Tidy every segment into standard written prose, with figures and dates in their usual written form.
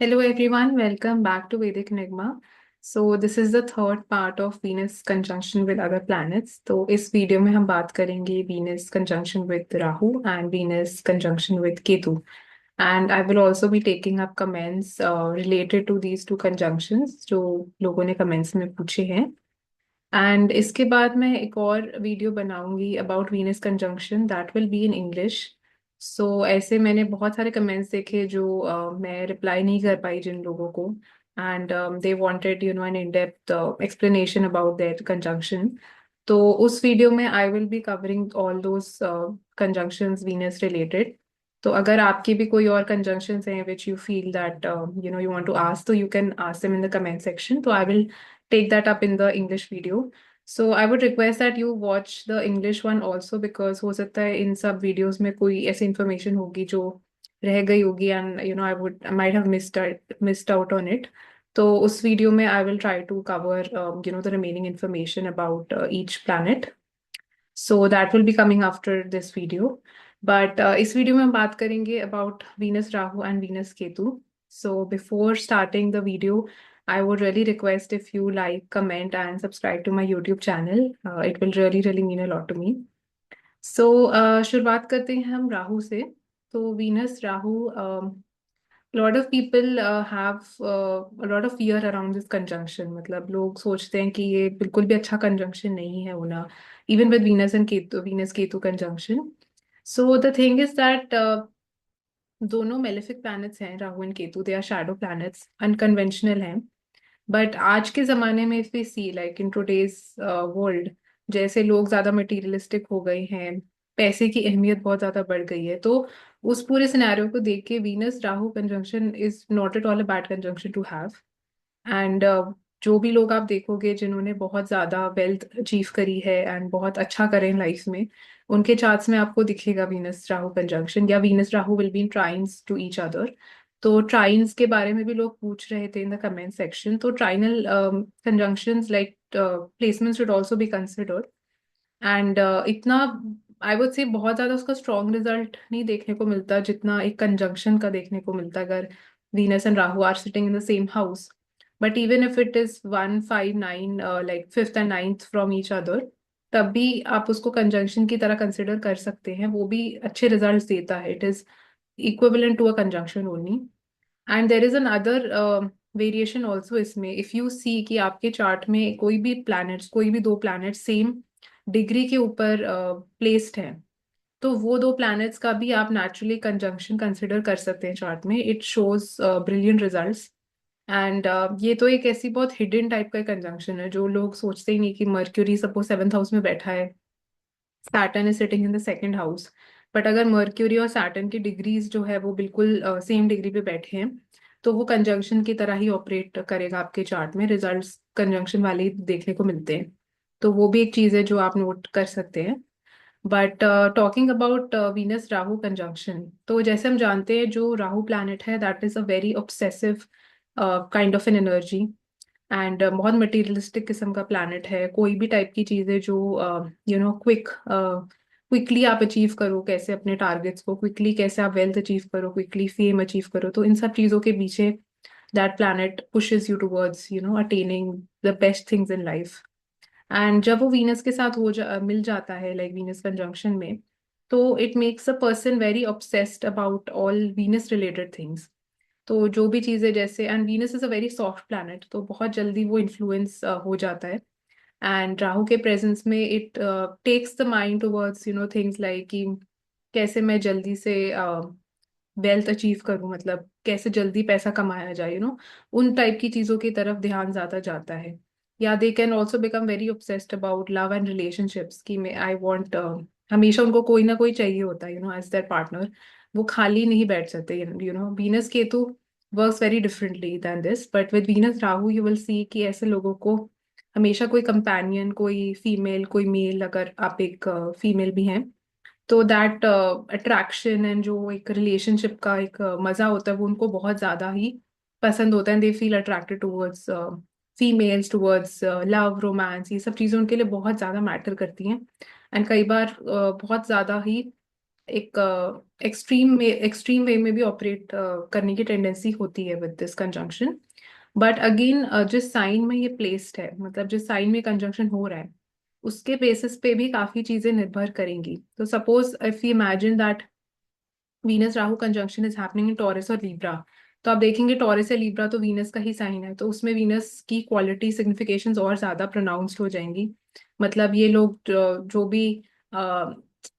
Hello everyone, welcome back to Vedic Enigma. So this is the third part of Venus conjunction with other planets. तो इस video में हम बात करेंगे Venus conjunction with Rahu and Venus conjunction with Ketu. And I will also be taking up comments related to these two conjunctions जो लोगों ने comments में पूछे हैं. एंड इसके बाद मैं एक और वीडियो बनाऊंगी about Venus conjunction that will be in English. So ऐसे मैंने बहुत सारे कमेंट्स देखे जो मैं रिप्लाई नहीं कर पाई जिन लोगों को. And they wanted an in depth explanation about that conjunction. तो उस वीडियो में I will be covering all those conjunctions Venus related. तो अगर आपकी भी कोई और कंजंक्शंस हैं which you feel that you want to ask, तो you can ask them in the comment section. तो I will take that up in the English video. So I would request that you watch the English one also because हो सकता है इन सब videos में कोई ऐसी information होगी जो रह गई होगी and I might have missed out on it. तो उस video में I will try to cover the remaining information about each planet. So that will be coming after this video. But इस video में हम बात करेंगे about Venus Rahu and Venus Ketu. So before starting the video, I would really request if you like, comment, and subscribe to my YouTube channel. It will really mean a lot to me. So शुरुआत करते हैं हम राहु से. तो Venus Rahu, lot of people have a lot of fear around this conjunction. मतलब लोग सोचते हैं कि ये बिल्कुल भी अच्छा conjunction नहीं है होना, even with Venus and Ketu, Venus Ketu conjunction. So the thing is that दोनों मेलेफिक प्लैनेट्स हैं Rahu and Ketu. They are shadow planets, unconventional हैं. बट आज के जमाने में if we see like in today's world, जैसे लोग ज्यादा मटेरियलिस्टिक हो गए हैं, पैसे की अहमियत बहुत ज्यादा बढ़ गई है, तो उस पूरे सिनेरियो को देख के Venus Rahu conjunction is not at all a bad conjunction to have. And जो भी लोग आप देखोगे जिन्होंने बहुत ज्यादा वेल्थ अचीव करी है एंड बहुत अच्छा करे इन लाइफ में, उनके चार्ट्स में आपको दिखेगा वीनस राहु कंजंक्शन या Venus Rahu will be in trines to each other. तो ट्राइन्स के बारे में भी लोग पूछ रहे थे इन द कमेंट सेक्शन. तो trinal conjunctions like placement should also be considered. And इतना आई वुड से बहुत ज्यादा उसका स्ट्रॉन्ग रिजल्ट नहीं देखने को मिलता जितना एक कंजंक्शन का देखने को मिलता अगर Venus and Rahu are sitting in the same house. But even if it is 1 5 9 like fifth and ninth from each other, तब भी आप उसको कंजंक्शन की तरह कंसिडर कर सकते हैं. वो भी अच्छे रिजल्ट देता है. It is equivalent to a conjunction only. And there is another variation also इसमें. इफ यू सी कि आपके चार्ट में कोई भी दो प्लैनेट सेम डिग्री के ऊपर प्लेस्ड हैं, तो वो दो प्लैनेट्स का भी आप नेचुरली कंजंक्शन कंसिडर कर सकते हैं चार्ट में. It shows brilliant results. And ये तो एक ऐसी बहुत हिडन टाइप का कंजंक्शन है जो लोग सोचते ही नहीं कि मर्क्यूरी सपोज सेवंथ हाउस में बैठा है, Saturn is sitting in the second house. But अगर मर्क्यूरी और सैटर्न की डिग्रीज जो है वो बिल्कुल सेम डिग्री पे बैठे हैं, तो वो कंजंक्शन की तरह ही ऑपरेट करेगा आपके चार्ट में. रिजल्ट्स कंजंक्शन वाले ही देखने को मिलते हैं. तो वो भी एक चीज है जो आप नोट कर सकते हैं. But talking about Venus Rahu conjunction, तो जैसे हम जानते हैं जो राहु प्लैनेट है that is a very obsessive kind of an energy. And बहुत मटेरियलिस्टिक किस्म का प्लैनेट है. कोई भी टाइप की चीज़ें जो क्विकली आप अचीव करो, कैसे अपने टारगेट्स को क्विकली, कैसे आप वेल्थ अचीव करो क्विकली, फेम अचीव करो, तो इन सब चीज़ों के पीछे that planet pushes you towards attaining the best things in life. And जब वो वीनस के साथ मिल जाता है लाइक वीनस कंजंक्शन में, तो it makes a person very obsessed about all Venus related things. तो जो भी चीजें जैसे, and Venus is a very soft planet, तो बहुत जल्दी वो इन्फ्लुएंस हो जाता है. एंड राहु के प्रेजेंस में it takes the mind towards things like कि कैसे मैं जल्दी से वेल्थ अचीव करूं, मतलब कैसे जल्दी पैसा कमाया जाए, उन टाइप की चीजों की तरफ ध्यान ज्यादा जाता है. या दे can also become very obsessed about love and relationships कि मैं आई वॉन्ट, हमेशा उनको कोई ना कोई चाहिए होता है एज देयर पार्टनर. वो खाली नहीं बैठ सकते. Venus Ketu works very differently than this. But with Venus Rahu you will see कि ऐसे लोगों को हमेशा कोई कंपेनियन, कोई फीमेल, कोई मेल, अगर आप एक फीमेल भी हैं, तो दैट अट्रैक्शन एंड जो एक रिलेशनशिप का एक मजा होता है वो उनको बहुत ज्यादा ही पसंद होता है. They feel attracted towards females, towards love, romance. ये सब चीजें उनके लिए बहुत ज्यादा मैटर करती हैं. एंड कई बार बहुत ज्यादा ही एक एक्सट्रीम वे में भी ऑपरेट करने की टेंडेंसी होती है with this conjunction. But again जिस साइन में ये प्लेस्ड है, मतलब जिस साइन में कंजंक्शन हो रहा है, उसके बेसिस पे भी काफी चीजें निर्भर करेंगी। तो suppose if you imagine that Venus Rahu conjunction is happening in taurus और लीब्रा, तो आप देखेंगे टॉरस या लीब्रा तो वीनस का ही साइन है, तो उसमें वीनस की क्वालिटी सिग्निफिकेशंस और ज्यादा प्रोनाउंस्ड हो जाएंगी। मतलब ये लोग जो भी अ,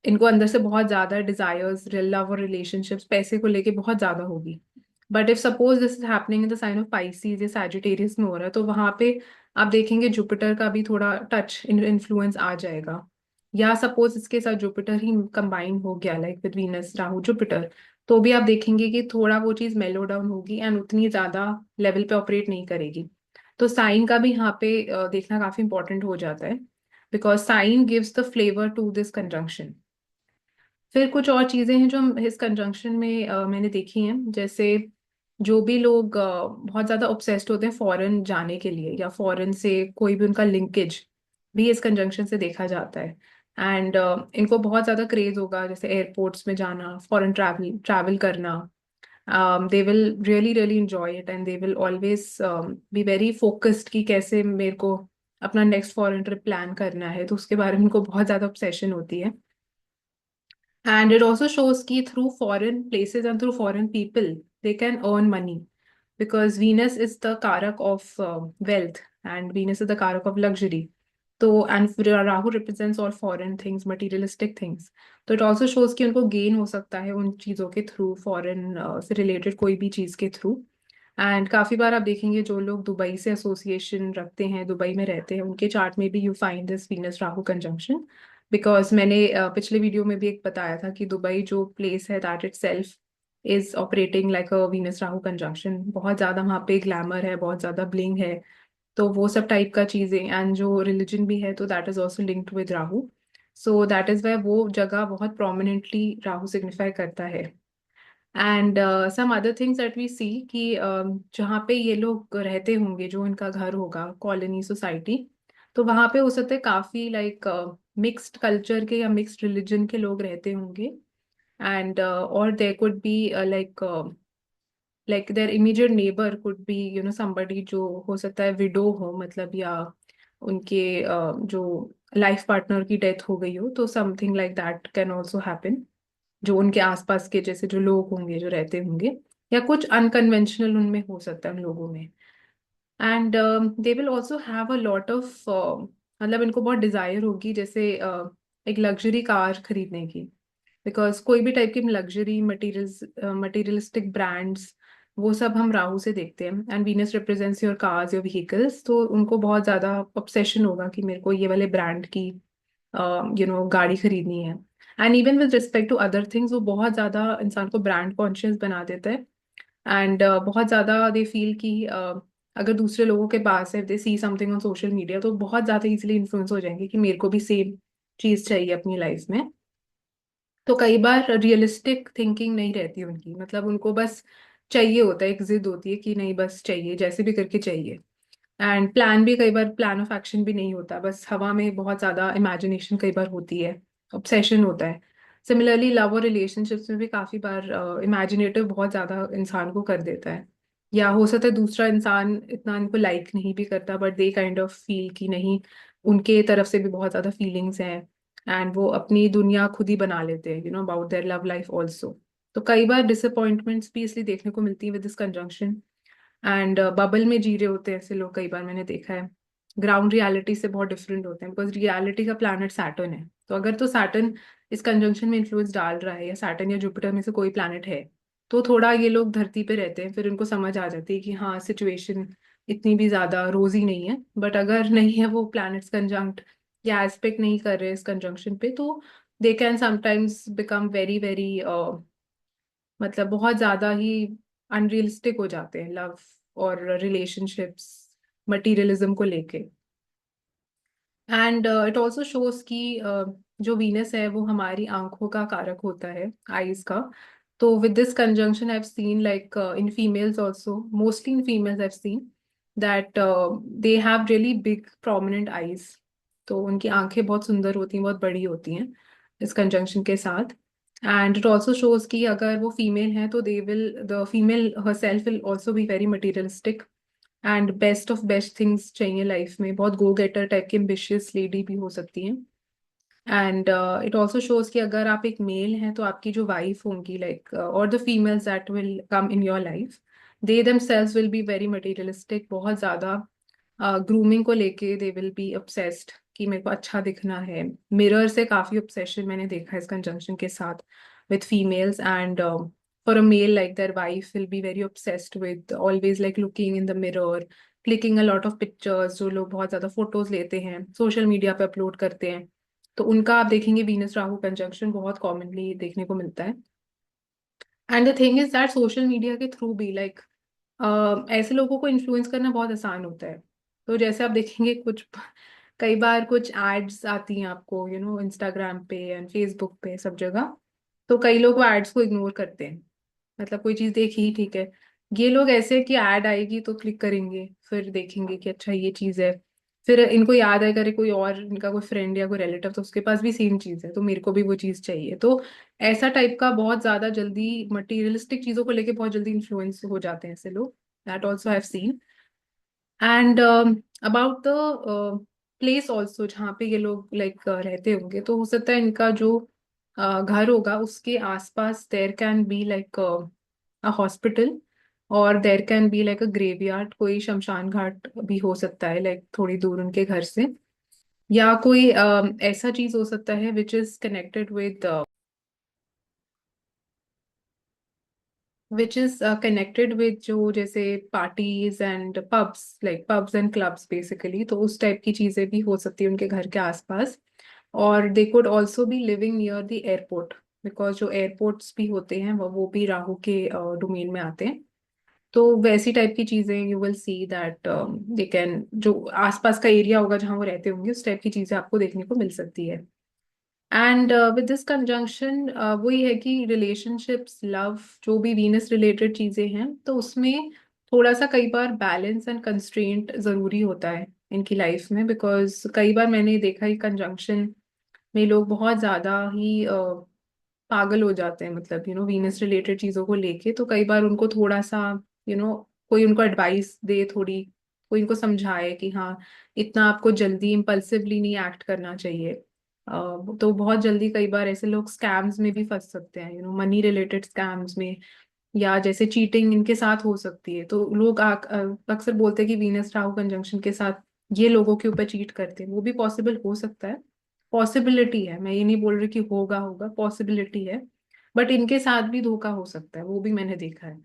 इनको अंदर से बहुत ज्यादा डिजायर्स, लव और रिलेशनशिप्स, पैसे को लेके बहुत ज्यादा होगी। But if suppose this is happening in the sign of Pisces या सैजिटेरियस में हो रहा है, तो वहां पे आप देखेंगे जुपिटर का भी थोड़ा टच इन्फ्लुएंस आ जाएगा। या सपोज इसके साथ जुपिटर ही कंबाइन हो गया like with Venus Rahu Jupiter, तो भी आप देखेंगे कि थोड़ा वो चीज मेलो डाउन होगी एंड उतनी ज्यादा लेवल पे ऑपरेट नहीं करेगी। तो साइन का भी यहाँ पे देखना काफी इंपॉर्टेंट हो जाता है, because sign gives the flavour to this conjunction. फिर कुछ और चीजें हैं जो हम इस कंजंक्शन में मैंने देखी हैं, जैसे जो भी लोग बहुत ज्यादा ऑब्सेस्ड होते हैं फॉरेन जाने के लिए, या फॉरेन से कोई भी उनका लिंकेज भी इस कंजंक्शन से देखा जाता है। एंड इनको बहुत ज्यादा क्रेज होगा जैसे एयरपोर्ट्स में जाना, फॉरेन ट्रैवल ट्रैवल करना। They will really really enjoy it and they will always be very focused कि कैसे मेरे को अपना नेक्स्ट फॉरेन ट्रिप प्लान करना है, तो उसके बारे में उनको बहुत ज्यादा ऑब्सेशन होती है। And it also shows कि through foreign places and through foreign people, they can earn money. Because Venus is the karak of wealth and Venus is the karak of luxury. तो and Rahu represents all foreign things, materialistic things. तो it also shows कि उनको gain हो सकता है उन चीज़ों के through, foreign से related कोई भी चीज़ के through. एंड काफी बार आप देखेंगे जो लोग दुबई से एसोसिएशन रखते हैं, दुबई में रहते हैं, उनके चार्ट में भी you find this Venus Rahu conjunction. Because मैंने पिछले वीडियो में भी एक बताया था कि दुबई जो प्लेस है that it self is operating like a Venus Rahu conjunction. बहुत ज्यादा वहाँ पे ग्लैमर है, बहुत ज्यादा ब्लिंग है, तो वो सब टाइप का चीजें। एंड जो रिलीजन भी है तो that is also linked with Rahu. So that is why वो जगह बहुत प्रोमिनेंटली राहु सिग्निफाई करता है। And some other things that we see कि जहाँ पे ये लोग रहते होंगे, जो इनका घर होगा कॉलोनी सोसाइटी, तो वहाँ पे हो सकते हैं काफी लाइक मिक्स्ड कल्चर के या मिक्स्ड रिलीजन के लोग रहते होंगे। एंड और there could be like their immediate neighbour could be somebody जो हो सकता है विडो हो, मतलब या उनके जो लाइफ पार्टनर की डेथ हो गई हो, तो something like that can also happen. जो उनके आसपास के जैसे जो लोग होंगे जो रहते होंगे, या कुछ अनकन्वेंशनल उनमें हो सकता है उन लोगों में। And they will also have a lot of, मतलब इनको बहुत डिजायर होगी जैसे एक लग्जरी कार खरीदने की। बिकॉज कोई भी टाइप की लग्जरी मटीरियल्स, मटीरियलिस्टिक ब्रांड्स, वो सब हम राहु से देखते हैं। And Venus represents your cars, your vehicles, तो उनको बहुत ज्यादा ऑब्सेशन होगा कि मेरे को ये वाले ब्रांड की गाड़ी खरीदनी है। And even with respect to other things, वो बहुत ज्यादा इंसान को ब्रांड कॉन्शियस बना देता है। एंड बहुत ज्यादा दे फील कि अगर दूसरे लोगों के पास है, they see something on social media, तो बहुत ज्यादा इजीली इन्फ्लुएंस हो जाएंगे कि मेरे को भी सेम चीज चाहिए अपनी लाइफ में। तो कई बार रियलिस्टिक थिंकिंग नहीं रहती उनकी, मतलब उनको बस चाहिए होता है, एक जिद होती है कि नहीं बस चाहिए, जैसे भी करके चाहिए। एंड प्लान भी कई बार, प्लान ऑफ एक्शन भी नहीं होता, बस हवा में बहुत ज्यादा इमेजिनेशन कई बार होती है, ऑब्सेशन होता है। सिमिलरली लव और रिलेशनशिप्स में भी काफी बार इमेजिनेटिव बहुत ज्यादा इंसान को कर देता है। या हो सकता है दूसरा इंसान इतना इनको लाइक नहीं भी करता, but they kind of feel कि नहीं, उनके तरफ से भी बहुत ज्यादा फीलिंग्स हैं। एंड वो अपनी दुनिया खुद ही बना लेते हैं about their love life also. तो कई बार डिसअपॉइंटमेंट्स भी इसलिए देखने को मिलती है with this conjunction. And bubble में जी रहे होते हैं ऐसे लोग, कई बार मैंने देखा है। ग्राउंड रियलिटी से बहुत डिफरेंट होते हैं, बिकॉज रियलिटी का प्लैनेट सैटर्न है। तो अगर तो सैटर्न इस कंजंक्शन में इन्फ्लुएंस डाल रहा है, या सैटर्न या जुपिटर में से कोई प्लैनेट है, तो थोड़ा ये लोग धरती पे रहते हैं, फिर उनको समझ आ जाती है कि हाँ सिचुएशन इतनी भी ज्यादा रोजी नहीं है। बट अगर नहीं है वो प्लैनेट्स कंजंक्ट या एस्पेक्ट नहीं कर रहे इस कंजंक्शन पे, तो they can sometimes become very very, मतलब बहुत ज्यादा ही अनरियलिस्टिक हो जाते हैं लव और रिलेशनशिप्स, मटीरियलिज्म को लेके। एंड इट ऑल्सो शोज कि जो वीनस है वो हमारी आंखों का कारक होता है, आईज का। तो with this conjunction I have scene like in females also, mostly in females I have seen that they have really big prominent eyes. तो उनकी आंखें बहुत सुंदर होती हैं, बहुत बड़ी होती हैं इस कंजंक्शन के साथ। एंड इट ऑल्सो शोज कि अगर वो फीमेल है तो they will the female her self will also be very materialistic and best of best things चाहिए लाइफ में, बहुत गो गेटर टाइप की एम्बिशियस लेडी भी हो सकती हैं। एंड इट ऑल्सो शोज कि अगर आप एक मेल हैं तो आपकी जो वाइफ होंगी लाइक और the females that will come in your life, they themselves will be very materialistic, बहुत ज्यादा ग्रूमिंग को लेके दे विल बी obsessed कि मेरे को अच्छा दिखना है। मिरर से काफी obsession मैंने देखा है इस कंजंक्शन के साथ with females, and for a male like their wife will be very obsessed with always like looking in the mirror, clicking a lot of pictures, जो लोग बहुत ज्यादा फोटोज लेते हैं सोशल मीडिया पे अपलोड करते हैं, तो उनका आप देखेंगे वीनस राहु कंजंक्शन बहुत कॉमनली देखने को मिलता है। And the thing is that social media के थ्रू भी लाइक ऐसे लोगों को इन्फ्लुएंस करना बहुत आसान होता है। तो जैसे आप देखेंगे कुछ कई बार कुछ एड्स आती हैं आपको इंस्टाग्राम पे एंड फेसबुक पे सब जगह, तो कई लोग वो एड्स को इग्नोर करते हैं। मतलब कोई चीज देखी ठीक है, ये लोग ऐसे है कि ऐड आएगी तो क्लिक करेंगे, फिर देखेंगे कि अच्छा ये चीज है, फिर इनको याद है करे कोई और इनका कोई फ्रेंड या कोई रिलेटिव तो उसके पास भी सेम चीज है तो मेरे को भी वो चीज चाहिए। तो ऐसा टाइप का बहुत ज्यादा जल्दी मटीरियलिस्टिक चीजों को लेके बहुत जल्दी इन्फ्लुएंस हो जाते हैं ऐसे लोग, that also have seen. And about the place also जहाँ पे ये लोग लाइक रहते होंगे, तो हो सकता है इनका जो घर होगा उसके आसपास there can be like a hospital, और there can be like a graveyard, कोई शमशान घाट भी हो सकता है लाइक थोड़ी दूर उनके घर से, या कोई ऐसा चीज हो सकता है विच इज कनेक्टेड विद जो जैसे parties and pubs, like pubs and clubs basically, तो उस टाइप की चीजें भी हो सकती है उनके घर के आसपास। और they could also be living near the airport, because जो एयरपोर्ट्स भी होते हैं वो भी राहु के डोमेन में आते हैं। तो वैसी टाइप की चीजें you will see that they can, जो आसपास का एरिया होगा जहाँ वो रहते होंगे उस टाइप की चीजें आपको देखने को मिल सकती है। एंड विद दिस कंजंक्शन वही है कि रिलेशनशिप्स, लव, जो भी वीनस रिलेटेड चीजें हैं तो उसमें थोड़ा सा कई बार बैलेंस एंड कंस्ट्रेंट जरूरी होता है इनकी लाइफ में, बिकॉज कई बार मैंने देखा है कंजंक्शन में लोग बहुत ज्यादा ही पागल हो जाते हैं, मतलब वीनस रिलेटेड चीजों को लेके, तो कई बार उनको थोड़ा सा यू नो कोई उनको एडवाइस दे थोड़ी, कोई इनको समझाए कि हाँ इतना आपको जल्दी इम्पल्सिवली नहीं एक्ट करना चाहिए। तो बहुत जल्दी कई बार ऐसे लोग स्कैम्स में भी फंस सकते हैं, मनी रिलेटेड स्कैम्स में, या जैसे चीटिंग इनके साथ हो सकती है, तो लोग अक्सर बोलते हैं कि वीनस राहु कंजंक्शन के साथ ये लोगों के ऊपर चीट करते हैं, वो भी पॉसिबल हो सकता है, पॉसिबिलिटी है, मैं ये नहीं बोल रही कि होगा होगा, पॉसिबिलिटी है। बट इनके साथ भी धोखा हो सकता है, वो भी मैंने देखा है।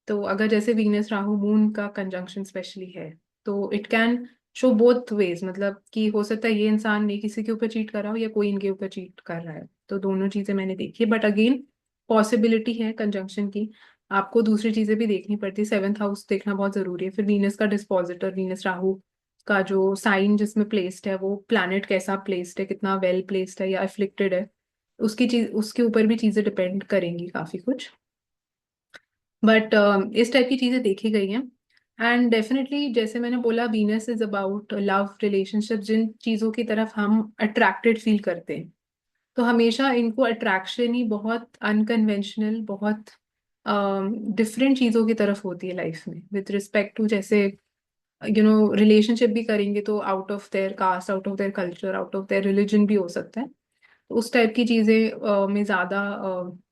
तो अगर जैसे वीनस राहु मून का कंजंक्शन स्पेशली है तो it can show both ways, मतलब कि हो सकता है ये इंसान ने किसी के ऊपर चीट कर रहा हो या कोई इनके ऊपर चीट कर रहा है, तो दोनों चीजें मैंने देखी है। बट अगेन पॉसिबिलिटी है कंजंक्शन की, आपको दूसरी चीजें भी देखनी पड़ती है, सेवेंथ हाउस देखना बहुत जरूरी है, फिर वीनस का डिस्पोजिटर, वीनस राहु का जो साइन जिसमें प्लेस्ड है वो प्लैनेट कैसा प्लेस्ड है, कितना वेल प्लेस्ड है या अफ्लिक्टेड है, उसकी चीज उसके ऊपर भी चीजें डिपेंड करेंगी काफी कुछ। बट इस टाइप की चीजें देखी गई हैं। एंड डेफिनेटली जैसे मैंने बोला Venus is about love relationship, जिन चीजों की तरफ हम अट्रैक्टेड फील करते हैं, तो हमेशा इनको अट्रैक्शन ही बहुत अनकन्वेंशनल, बहुत डिफरेंट चीजों की तरफ होती है लाइफ में विद रिस्पेक्ट टू, जैसे रिलेशनशिप भी करेंगे तो out of their caste, out of their culture, out of their religion भी हो सकता है, तो उस टाइप की चीजें में ज्यादा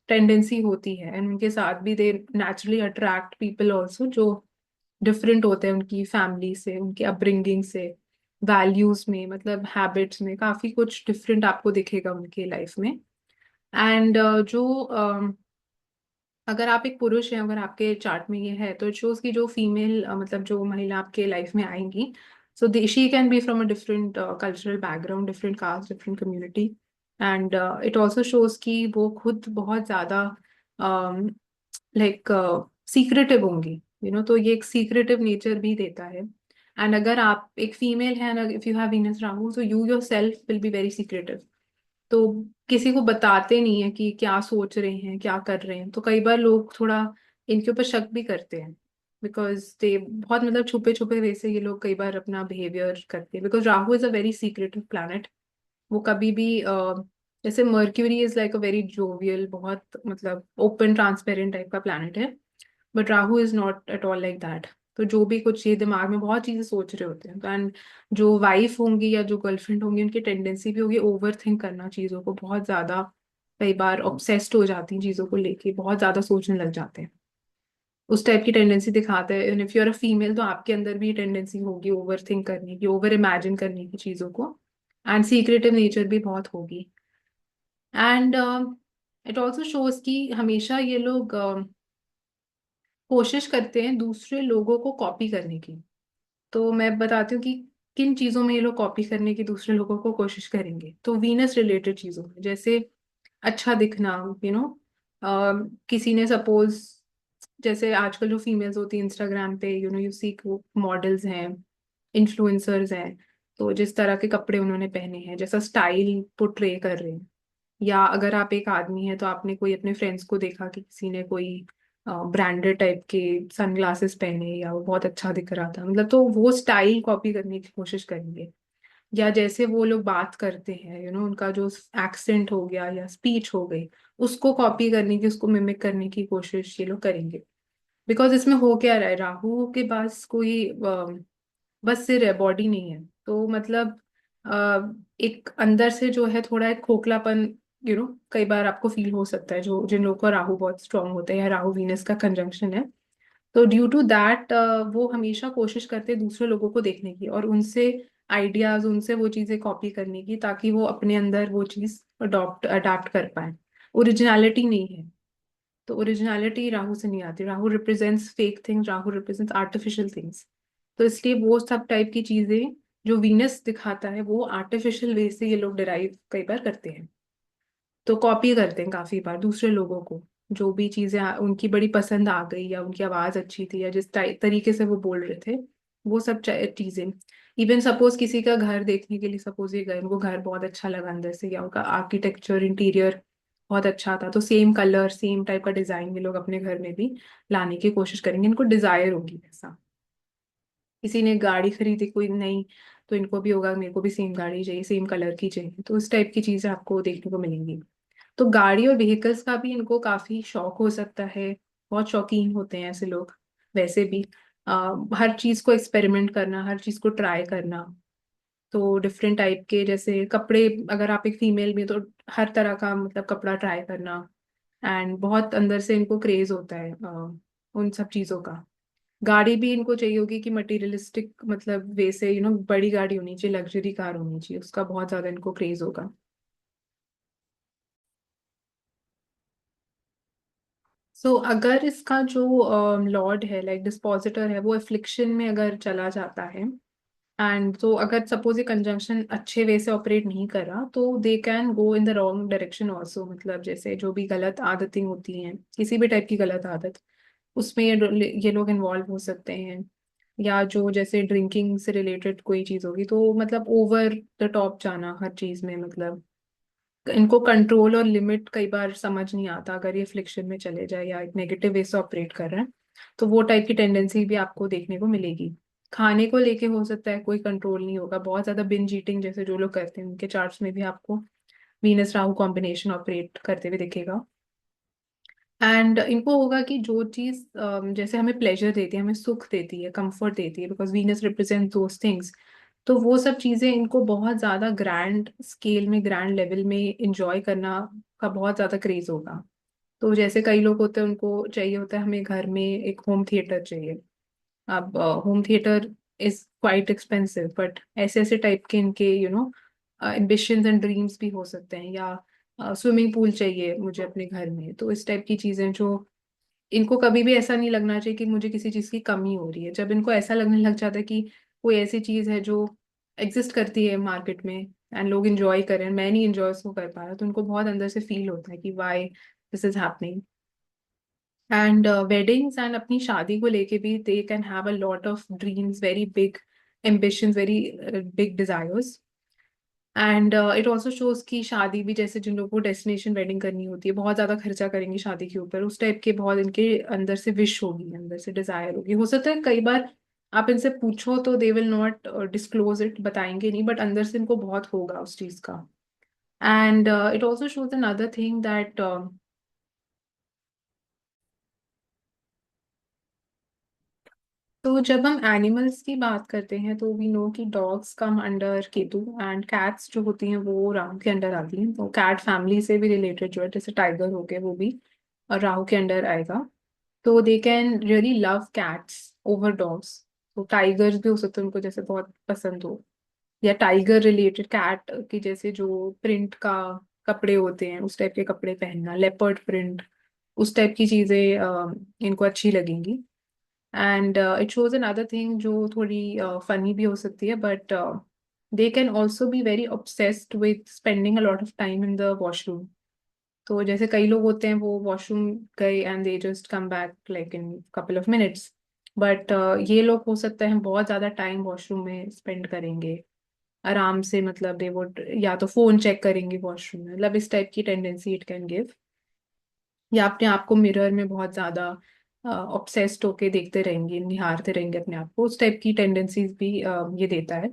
टेंडेंसी होती है, एंड उनके साथ भी दे नेचुरली अट्रैक्ट पीपल ऑल्सो जो डिफरेंट होते हैं उनकी फैमिली से, उनकी अपब्रिंगिंग से, वैल्यूज में, मतलब हैबिट्स में काफी कुछ डिफरेंट आपको दिखेगा उनकी लाइफ में। एंड जो अगर आप एक पुरुष हैं, अगर आपके चार्ट में ये है तो इट शोज की जो फीमेल मतलब जो महिला आपके लाइफ में आएंगी, so she can be from a different cultural background, different caste, different community. And it also shows कि वो खुद बहुत ज्यादा लाइक सीक्रेटिव होंगी, तो ये एक सीक्रेटिव नेचर भी देता है। एंड अगर आप एक फीमेल हैं, if you have Venus Rahu, तो you yourself will be very secretive, तो किसी को बताते नहीं है कि क्या सोच रहे हैं, क्या कर रहे हैं, तो कई बार लोग थोड़ा इनके ऊपर शक भी करते हैं, बिकॉज दे बहुत मतलब छुपे छुपे वे से ये लोग कई बार अपना बिहेवियर करते हैं, because Rahu is a very secretive planet, वो कभी भी जैसे mercury is like a very jovial, बहुत मतलब ओपन ट्रांसपेरेंट टाइप का प्लैनेट है, but Rahu is not at all like that. तो जो भी कुछ ये दिमाग में बहुत चीजें सोच रहे होते हैं, तो एंड जो वाइफ होंगी या जो गर्लफ्रेंड होंगी उनकी टेंडेंसी भी होगी ओवर थिंक करना चीजों को, बहुत ज्यादा कई बार ऑब्सेस्ड हो जाती हैं चीजों को लेके, बहुत ज्यादा सोचने लग जाते हैं, उस टाइप की टेंडेंसी दिखाते हैं। And if you are a female तो आपके अंदर भी टेंडेंसी होगी ओवर थिंक करने की, ओवर इमेजिन करने की चीजों को, एंड सीक्रेटिव नेचर भी बहुत होगी। एंड इट ऑल्सो शोज कि हमेशा ये लोग कोशिश करते हैं दूसरे लोगों को कॉपी करने की। तो मैं बताती हूँ कि किन चीजों में ये लोग कॉपी करने की दूसरे लोगों को कोशिश करेंगे। तो वीनस रिलेटेड चीजों में, जैसे अच्छा दिखना, किसी ने सपोज, जैसे आजकल जो फीमेल्स होती हैं इंस्टाग्राम पे, यू सी मॉडल्स हैं, इन्फ्लुएंसर्स हैं, तो जिस तरह के कपड़े उन्होंने पहने हैं, जैसा स्टाइल पोर्ट्रे कर रहे हैं, या अगर आप एक आदमी है तो आपने कोई अपने फ्रेंड्स को देखा कि किसी ने कोई ब्रांडेड टाइप के सनग्लासेस पहने या वो बहुत अच्छा दिख रहा था, मतलब तो वो स्टाइल कॉपी करने की कोशिश करेंगे। या जैसे वो लोग बात करते हैं, उनका जो एक्सेंट हो गया या स्पीच हो गई, उसको कॉपी करने की, उसको मिमिक करने की कोशिश ये लोग करेंगे। बिकॉज इसमें हो क्या रहा है, राहु के पास कोई बस सिर है, बॉडी नहीं है। तो मतलब एक अंदर से जो है थोड़ा एक खोखलापन, कई बार आपको फील हो सकता है, जो जिन लोगों का राहु बहुत स्ट्रांग होता है या राहु वीनस का कंजंक्शन है। तो ड्यू टू दैट वो हमेशा कोशिश करते हैं दूसरे लोगों को देखने की और उनसे आइडियाज, उनसे वो चीजें कॉपी करने की, ताकि वो अपने अंदर वो चीज अडाप्ट कर पाए। ओरिजिनलिटी नहीं है। तो ओरिजिनलिटी राहु से नहीं आती। Rahu represents fake things, Rahu represents artificial things. तो इसलिए वो सब टाइप की चीजें जो वीनस दिखाता है वो आर्टिफिशियल वे से ये लोग डिराइव कई बार करते हैं। तो कॉपी करते हैं काफी बार दूसरे लोगों को, जो भी चीजें उनकी बड़ी पसंद आ गई, या उनकी आवाज अच्छी थी, या जिस तरीके से वो बोल रहे थे, वो सब चीजें। इवन सपोज किसी का घर देखने के लिए, सपोज ये गए, उनको घर बहुत अच्छा लगा अंदर से, या उनका आर्किटेक्चर इंटीरियर बहुत अच्छा था, तो सेम कलर सेम टाइप का डिजाइन ये लोग अपने घर में भी लाने की कोशिश करेंगे। इनको डिजायर होगी ऐसा। किसी ने गाड़ी खरीदी कोई नई, तो इनको भी होगा मेरे को भी सेम गाड़ी चाहिए, सेम कलर की चाहिए। तो इस टाइप की चीजें आपको देखने को मिलेंगी। तो गाड़ी और व्हीकल्स का भी इनको काफी शौक हो सकता है, बहुत शौकीन होते हैं ऐसे लोग। वैसे भी हर चीज को एक्सपेरिमेंट करना, हर चीज को ट्राई करना। तो डिफरेंट टाइप के, जैसे कपड़े, अगर आप एक फीमेल भी तो हर तरह का मतलब कपड़ा ट्राई करना। एंड बहुत अंदर से इनको क्रेज होता है उन सब चीजों का। गाड़ी भी इनको चाहिए होगी कि मटेरियलिस्टिक मतलब वे से, बड़ी गाड़ी होनी चाहिए, लग्जरी कार होनी चाहिए, उसका बहुत ज्यादा इनको क्रेज होगा। सो अगर इसका जो लॉर्ड है, लाइक डिस्पोजिटर है, वो एफ्लिक्शन में अगर चला जाता है, एंड तो अगर सपोज ये कंजंक्शन अच्छे वे से ऑपरेट नहीं कर रहा, तो they can go in the wrong direction also. मतलब जैसे जो भी गलत आदतें होती हैं, किसी भी टाइप की गलत आदत, उसमें ये लोग इन्वॉल्व हो सकते हैं। या जो जैसे ड्रिंकिंग से रिलेटेड कोई चीज होगी, तो मतलब ओवर द टॉप जाना हर चीज में, मतलब इनको कंट्रोल और लिमिट कई बार समझ नहीं आता अगर ये फ्लिक्शन में चले जाए या एक नेगेटिव वे से ऑपरेट कर रहे हैं। तो वो टाइप की टेंडेंसी भी आपको देखने को मिलेगी। खाने को लेके हो सकता है कोई कंट्रोल नहीं होगा, बहुत ज्यादा बिंज ईटिंग जैसे जो लोग करते हैं उनके चार्ट्स में भी आपको वीनस राहु कॉम्बिनेशन ऑपरेट करते हुए दिखेगा। एंड इनको होगा कि जो चीज जैसे हमें प्लेजर देती है, हमें सुख देती है, कंफर्ट देती है, because Venus represent those things. तो वो सब चीजें इनको बहुत ज्यादा ग्रैंड स्केल में, ग्रैंड लेवल में इंजॉय करना का बहुत ज्यादा क्रेज होगा। तो जैसे कई लोग होते हैं उनको चाहिए होता है, हमें घर में एक होम थिएटर चाहिए। अब home theatre is quite expensive, but ऐसे ऐसे टाइप के इनके एम्बिशंस एंड ड्रीम्स भी हो सकते हैं। या स्विमिंग पूल चाहिए मुझे अपने घर में। तो इस टाइप की चीजें जो, इनको कभी भी ऐसा नहीं लगना चाहिए कि मुझे किसी चीज की कमी हो रही है। जब इनको ऐसा लगने लग जाता है कि कोई ऐसी चीज है जो एग्जिस्ट करती है मार्केट में एंड लोग इंजॉय करें, मैं नहीं इंजॉय उसको कर पा रहा, तो उनको बहुत अंदर से फील होता है कि why this is happening. And weddings and अपनी शादी को लेके भी they can have a lot of dreams, very big ambitions, very big desires. And it also shows कि शादी भी, जैसे जिन लोगों को डेस्टिनेशन वेडिंग करनी होती है, बहुत ज्यादा खर्चा करेंगे शादी के ऊपर, उस टाइप के बहुत इनके अंदर से विश होगी, अंदर से डिजायर होगी। हो सकता है कई बार आप इनसे पूछो तो they will not disclose it, बताएंगे नहीं, बट अंदर से इनको बहुत होगा उस चीज का। And it also shows another thing that तो जब हम एनिमल्स की बात करते हैं तो वी नो कि dogs come under Ketu and cats जो होती हैं वो राहु के अंडर आती हैं। तो कैट फैमिली से भी रिलेटेड जो है जैसे टाइगर हो गए वो भी राहु के अंडर आएगा। तो they can really love cats over dogs. तो टाइगर्स भी हो सकते हैं उनको जैसे बहुत पसंद हो, या टाइगर रिलेटेड कैट की जैसे जो प्रिंट का कपड़े होते हैं उस टाइप के कपड़े पहनना, लेपर्ड प्रिंट, उस टाइप की चीजें इनको अच्छी लगेंगी। And it shows another thing जो थोड़ी फनी भी हो सकती है, but they can also be very obsessed with spending a lot of time in the washroom. तो जैसे कई लोग होते हैं वो वॉशरूम गए and they just come back like in couple of minutes, but ये लोग हो सकता है बहुत ज्यादा टाइम वॉशरूम में स्पेंड करेंगे आराम से, मतलब दे वुड या तो फोन चेक करेंगे वॉशरूम में, मतलब इस टाइप की टेंडेंसी इट कैन गिव। या अपने आप को मिरर में बहुत ज्यादा ऑब्सेस्ड होके देखते रहेंगे, निहारते रहेंगे अपने आप को, उस टाइप की टेंडेंसीज भी ये देता है।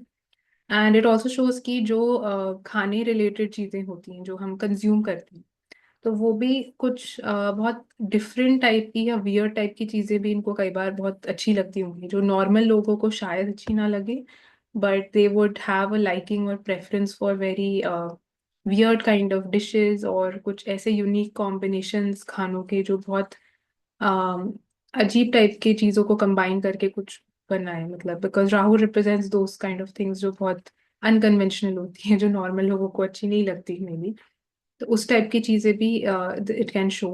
एंड इट ऑल्सो शोज कि जो खाने रिलेटेड चीजें होती हैं जो हम कंज्यूम करते हैं तो वो भी कुछ बहुत डिफरेंट टाइप की या वियर्ड टाइप की चीजें भी इनको कई बार बहुत अच्छी लगती होंगी जो नॉर्मल लोगों को शायद अच्छी ना लगे, but they would have a liking और preference for very weird kind of dishes और कुछ ऐसे यूनिक कॉम्बिनेशंस खानों के जो बहुत um, अजीब टाइप की चीजों को कंबाइन करके कुछ बनाए, मतलब because Rahu represents those kind of things जो बहुत अनकन्वेंशनल होती हैं जो नॉर्मल लोगों को अच्छी नहीं लगती मे बी। तो उस टाइप की चीजें भी it can show.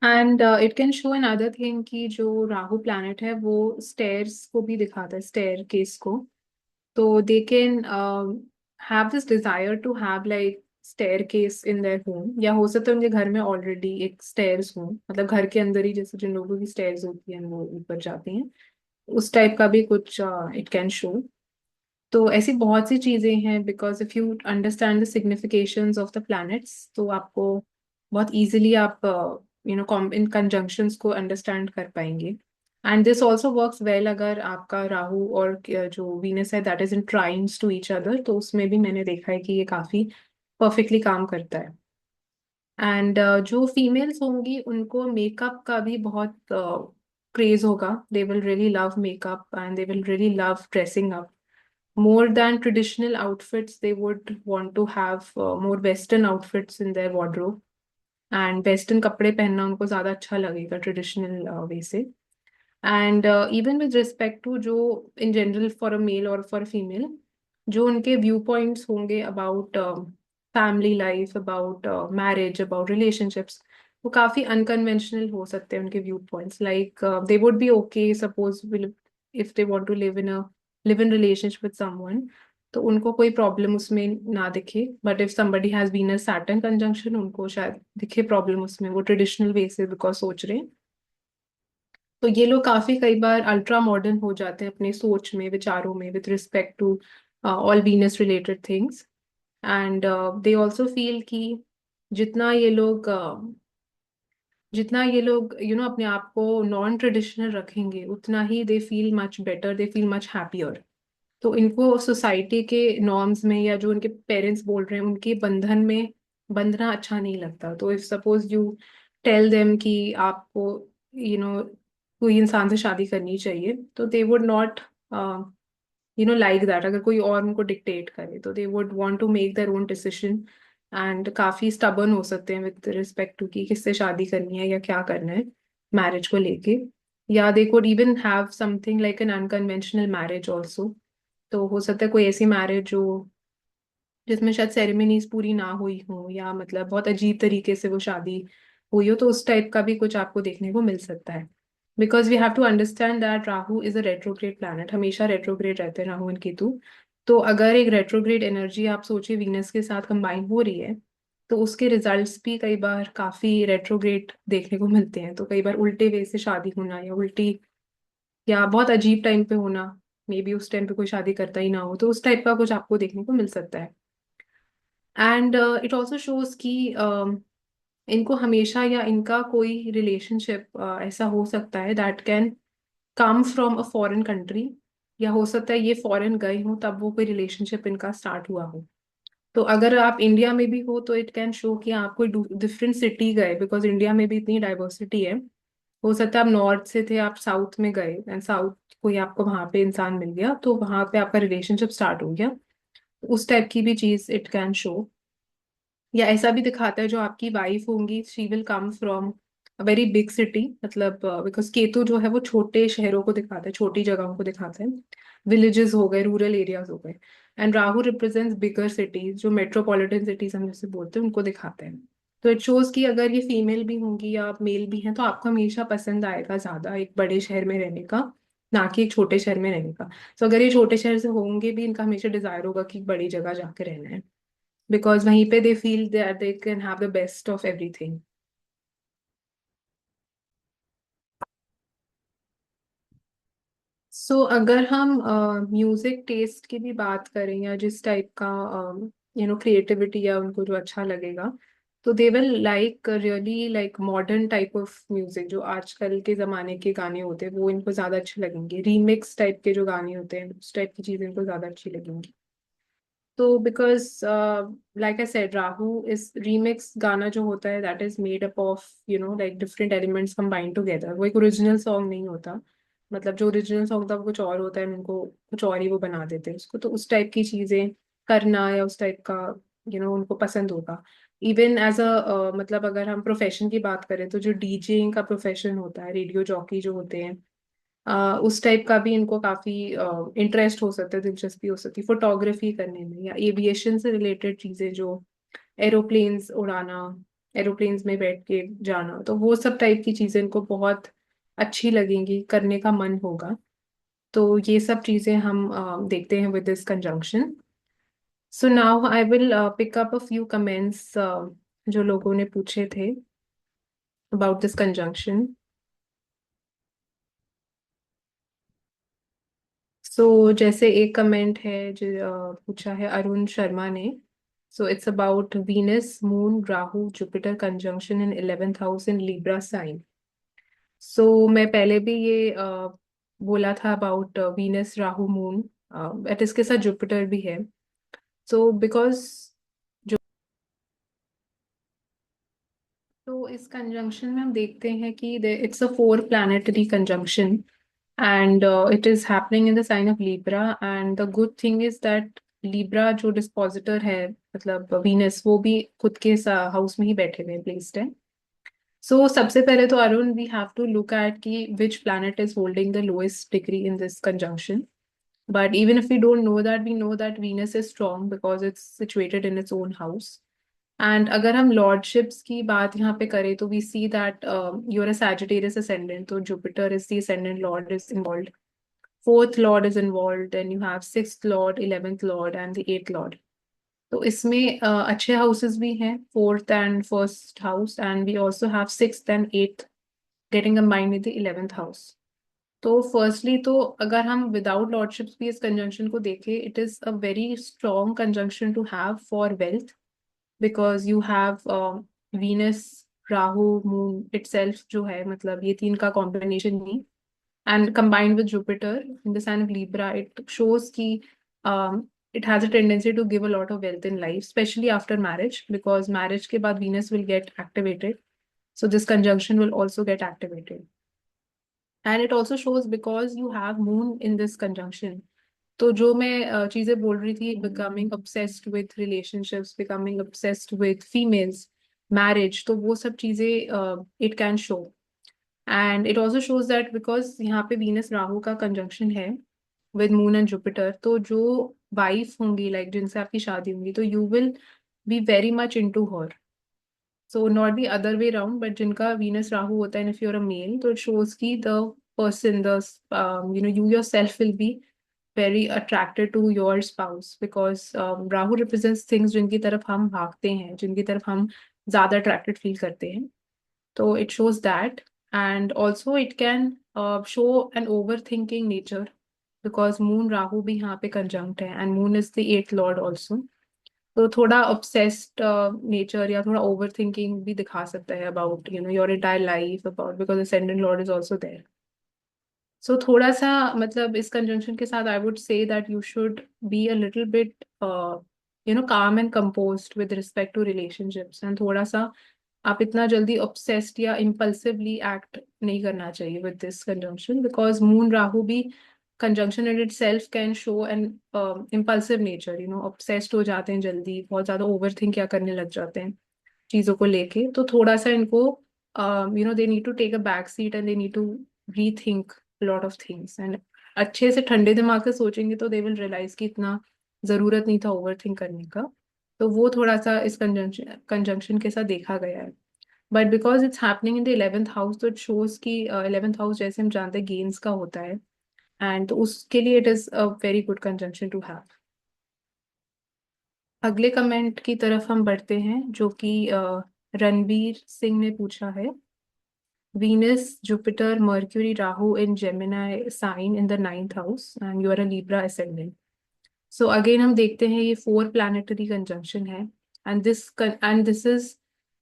And it can show another thing कि जो राहु प्लैनेट है वो स्टेयर्स को भी दिखाता है, स्टेयर केस को। तो they can have this desire to have like staircase in their home, या हो सकता है उनके घर में ऑलरेडी एक स्टेयर्स हो, मतलब घर के अंदर ही जैसे जिन लोगों की स्टेयर्स होती हैं वो ऊपर जाती हैं, उस टाइप का भी कुछ इट कैन शो। तो ऐसी बहुत सी चीजें हैं because if you understand the significations of the planets तो आपको बहुत इजीली आप यू नो इन कंजंक्शंस को अंडरस्टैंड कर पाएंगे। And this also works well अगर आपका राहु और जो वीनस है that is in trines to each other, तो उसमें भी मैंने देखा है कि ये काफी परफेक्टली काम करता है। एंड जो फीमेल्स होंगी उनको मेकअप का भी बहुत क्रेज होगा, they will really love makeup and they will really love dressing up more than traditional outfits. They would want to have more western outfits in their wardrobe, and western कपड़े पहनना उनको ज्यादा अच्छा लगेगा ट्रेडिशनल वे से। And even with respect to जो in general for a male और for female जो उनके व्यू पॉइंट्स होंगे about family life, about marriage, about relationships, वो काफी अनकन्वेंशनल हो सकते हैं उनके view points. Like they would be okay suppose if they want to live in relationship with someone, तो उनको कोई प्रॉब्लम उसमें ना दिखे, but if somebody has been a Saturn conjunction उनको शायद दिखे प्रॉब्लम उसमें, वो ट्रेडिशनल वे से बिकॉज सोच रहे हैं। तो ये लोग काफी कई बार अल्ट्रा मॉडर्न हो जाते हैं अपने सोच में, विचारों में, with respect to all Venus related things. And they also feel कि जितना ये लोग जितना ये लोग अपने आप को नॉन ट्रेडिशनल रखेंगे उतना ही they feel much better, they feel much happier. तो इनको सोसाइटी के नॉर्म्स में या जो उनके पेरेंट्स बोल रहे हैं उनके बंधन में बंधना अच्छा नहीं लगता। तो if suppose you tell them कि आपको कोई इंसान से शादी करनी चाहिए, तो they would not like that. अगर कोई और उनको डिक्टेट करे तो they would want to make their own decision, and काफी स्टबर्न हो सकते हैं विद रिस्पेक्ट टू कि किससे शादी करनी है या क्या करना है मैरिज को लेके। या they could even have something like an unconventional marriage also. तो हो सकता है कोई ऐसी मैरिज जो जिसमें शायद सेरेमनीज पूरी ना हुई हो, या मतलब बहुत अजीब तरीके से वो शादी हुई हो, तो उस टाइप का भी कुछ आपको देखने को मिल सकता है। Because we have to understand that Rahu is a retrograde planet, हमेशा रेट्रोग्रेड रहते हैं राहु एंड केतु। तो अगर एक रेट्रोग्रेड एनर्जी आप सोचिए वीनस के साथ कंबाइन हो रही है, तो उसके रिजल्ट्स भी कई बार काफी रेट्रोग्रेड देखने को मिलते हैं। तो कई बार उल्टे वे से शादी होना या उल्टी या बहुत अजीब टाइम पे होना, मे बी उस टाइम पे कोई शादी करता ही ना हो, तो उस टाइप का कुछ आपको देखने को मिल सकता है। एंड इट ऑल्सो शोज कि इनको हमेशा या इनका कोई रिलेशनशिप ऐसा हो सकता है that can come from a foreign country, या हो सकता है ये फॉरेन गए हो तब वो कोई रिलेशनशिप इनका स्टार्ट हुआ हो। तो अगर आप इंडिया में भी हो तो इट कैन शो कि आप कोई डिफरेंट सिटी गए, बिकॉज इंडिया में भी इतनी डाइवर्सिटी है। हो सकता है आप नॉर्थ से थे, आप साउथ में गए एंड साउथ कोई आपको वहां पे इंसान मिल गया तो वहां पे आपका रिलेशनशिप स्टार्ट हो गया। उस टाइप की भी चीज इट कैन शो। या ऐसा भी दिखाता है जो आपकी वाइफ होंगी she will come from a very big city, मतलब बिकॉज केतु जो है वो छोटे शहरों को दिखाता है, छोटी जगहों को दिखाता है, विलेजेस हो गए, रूरल एरियाज हो गए। And Rahu represents bigger cities, जो मेट्रोपॉलिटन सिटीज हम जैसे बोलते हैं उनको दिखाते हैं। तो इट शोज कि अगर ये फीमेल भी होंगी या आप मेल भी हैं तो आपको हमेशा पसंद आएगा ज्यादा एक बड़े शहर में रहने का, ना कि एक छोटे शहर में रहने का। तो अगर ये छोटे शहर से होंगे भी इनका हमेशा डिजायर होगा कि बड़ी जगह जाके रहना है, बिकॉज वहीं पे they feel that they can have the best of everything. So अगर हम म्यूजिक टेस्ट की भी बात करें या जिस टाइप का क्रिएटिविटी या उनको जो अच्छा लगेगा, तो they will like really like modern type of music, जो आजकल के जमाने के गाने होते हैं वो इनको ज्यादा अच्छे लगेंगे। रीमिक्स टाइप के जो गाने होते हैं उस टाइप की चीजें इनको ज्यादा अच्छी लगेंगी। तो because like I said Rahu इस रीमिक्स गाना जो होता है that is made up of like different elements combined together, वो एक ओरिजिनल सॉन्ग नहीं होता। मतलब जो ओरिजिनल सॉन्ग था वो कुछ और होता है, उनको कुछ और ही वो बना देते हैं उसको। तो उस टाइप की चीजें करना या उस टाइप का उनको पसंद होगा। इवन एज अ मतलब अगर हम प्रोफेशन की बात करें तो जो डीजेइंग का प्रोफेशन होता है, रेडियो जॉकी जो होते हैं, उस टाइप का भी इनको काफी इंटरेस्ट हो सकता है, दिलचस्पी हो सकती है फोटोग्राफी करने में, या एविएशन से रिलेटेड चीजें जो एरोप्लेन्स उड़ाना, एरोप्लेन्स में बैठ के जाना, तो वो सब टाइप की चीजें इनको बहुत अच्छी लगेंगी, करने का मन होगा। तो ये सब चीजें हम देखते हैं with this conjunction. So now I will pick up a few comments जो लोगों ने पूछे थे अबाउट दिस कंजंक्शन। सो जैसे एक कमेंट है जो पूछा है अरुण शर्मा ने। So it's about Venus moon Rahu Jupiter conjunction in 11th house in Libra sign. So मैं पहले भी ये बोला था about Venus Rahu moon, at इसके साथ जुपिटर भी है। सो बिकॉज तो इस कंजंक्शन में हम देखते हैं कि it's a four planetary conjunction and it is happening in the sign of Libra. And the good thing is that Libra जो डिस्पोजिटर है, मतलब वीनस, वो भी खुद के हाउस में ही बैठे हुए हैं, प्लेस्ड है। सो सबसे पहले तो Arun we have to look at कि which planet is holding the lowest degree in this conjunction. But even if we don't know that, we know that Venus is strong because it's situated in its own house. And अगर हम lordships की बात यहाँ पे करें तो we see that you're a Sagittarius ascendant, तो Jupiter is the ascendant lord is involved, fourth lord is involved, and you have sixth lord, 11th lord, and the eighth lord. तो इसमें अच्छे houses भी हैं, fourth and first house, and we also have sixth and eighth getting combined with the 11th house. तो firstly तो अगर हम without lordships भी इस कंजंक्शन को देखें, it is a very strong conjunction to have for wealth, because you have Venus Rahu moon itself जो है, मतलब ये तीन का कॉम्बिनेशन ही, and combined with Jupiter in the sign of Libra, it shows कि it has a tendency to give a lot of wealth in life, especially after marriage, because marriage के बाद Venus will get activated, so this conjunction will also get activated. And it also shows because you have moon in this conjunction. तो जो मैं चीजें बोल रही थी, becoming obsessed with relationships, becoming obsessed with females, marriage, तो वो सब चीजें it can show. And it also shows that because यहाँ पे Venus राहु का conjunction है with moon and Jupiter, तो जो वाइफ होंगी लाइक जिनसे आपकी शादी होंगी, तो you will be very much into her. So not the other way around, but जिनका Venus राहु होता है, and if you're a male, तो it shows कि the person, the you yourself will be very attracted to your spouse, because Rahu represents things जिनकी तरफ हम भागते हैं, जिनकी तरफ हम ज्यादा attracted feel करते हैं। तो it shows that, and also it can show an overthinking nature, because moon Rahu भी यहाँ पे conjunct है, and moon is the eighth lord also. तो थोड़ा obsessed नेचर या थोड़ा ओवर थिंकिंग भी दिखा सकता है about your entire life, about because ascendant lord is also there. So थोड़ा सा मतलब इस कंजंक्शन के साथ I would say that you should be a little bit calm and composed with respect to relationships, and थोड़ा सा आप इतना जल्दी ऑब्सेस्ड या इम्पल्सिवली एक्ट नहीं करना चाहिए with this conjunction, because moon Rahu भी conjunction in itself can show an impulsive nature, obsessed हो जाते हैं जल्दी, बहुत ज्यादा ओवर थिंक या करने लग जाते हैं चीजों को लेके। तो थोड़ा सा इनको they need to take a back seat and they need to rethink lot of things, and अच्छे से ठंडे दिमाग से सोचेंगे तो दे विल रियलाइज कि इतना जरूरत नहीं था ओवर थिंक करने का। तो वो थोड़ा सा इस कंजंक्शन के साथ देखा गया है। But because it's happening in the 11th house, तो इट शोज कि 11th हाउस जैसे हम जानते हैं गेन्स का होता है, एंड तो उसके लिए it is a very good conjunction to have. अगले कमेंट की तरफ हम बढ़ते हैं, जो कि रणवीर सिंह ने पूछा है। Venus, Jupiter, Mercury, Rahu in Gemini sign in the ninth house, and you are a Libra ascendant. So again हम देखते हैं ये four planetary conjunction है, and this is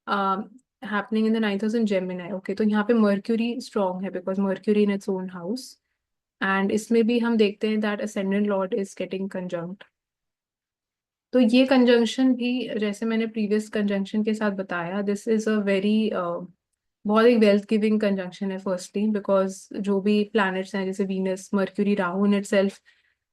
um, happening in the ninth house in Gemini. Okay, तो यहाँ पे Mercury strong है because Mercury in its own house, and इसमें भी हम देखते हैं that ascendant lord is getting conjunct. तो ये कंजंक्शन भी जैसे मैंने प्रीवियस कंजंक्शन के साथ बताया, दिस इज अ वेरी बहुत एक वेल्थ गिविंग कंजंक्शन है। फर्स्टली बिकॉज जो भी प्लैनेट्स हैं जैसे Venus, Mercury, Rahu in itself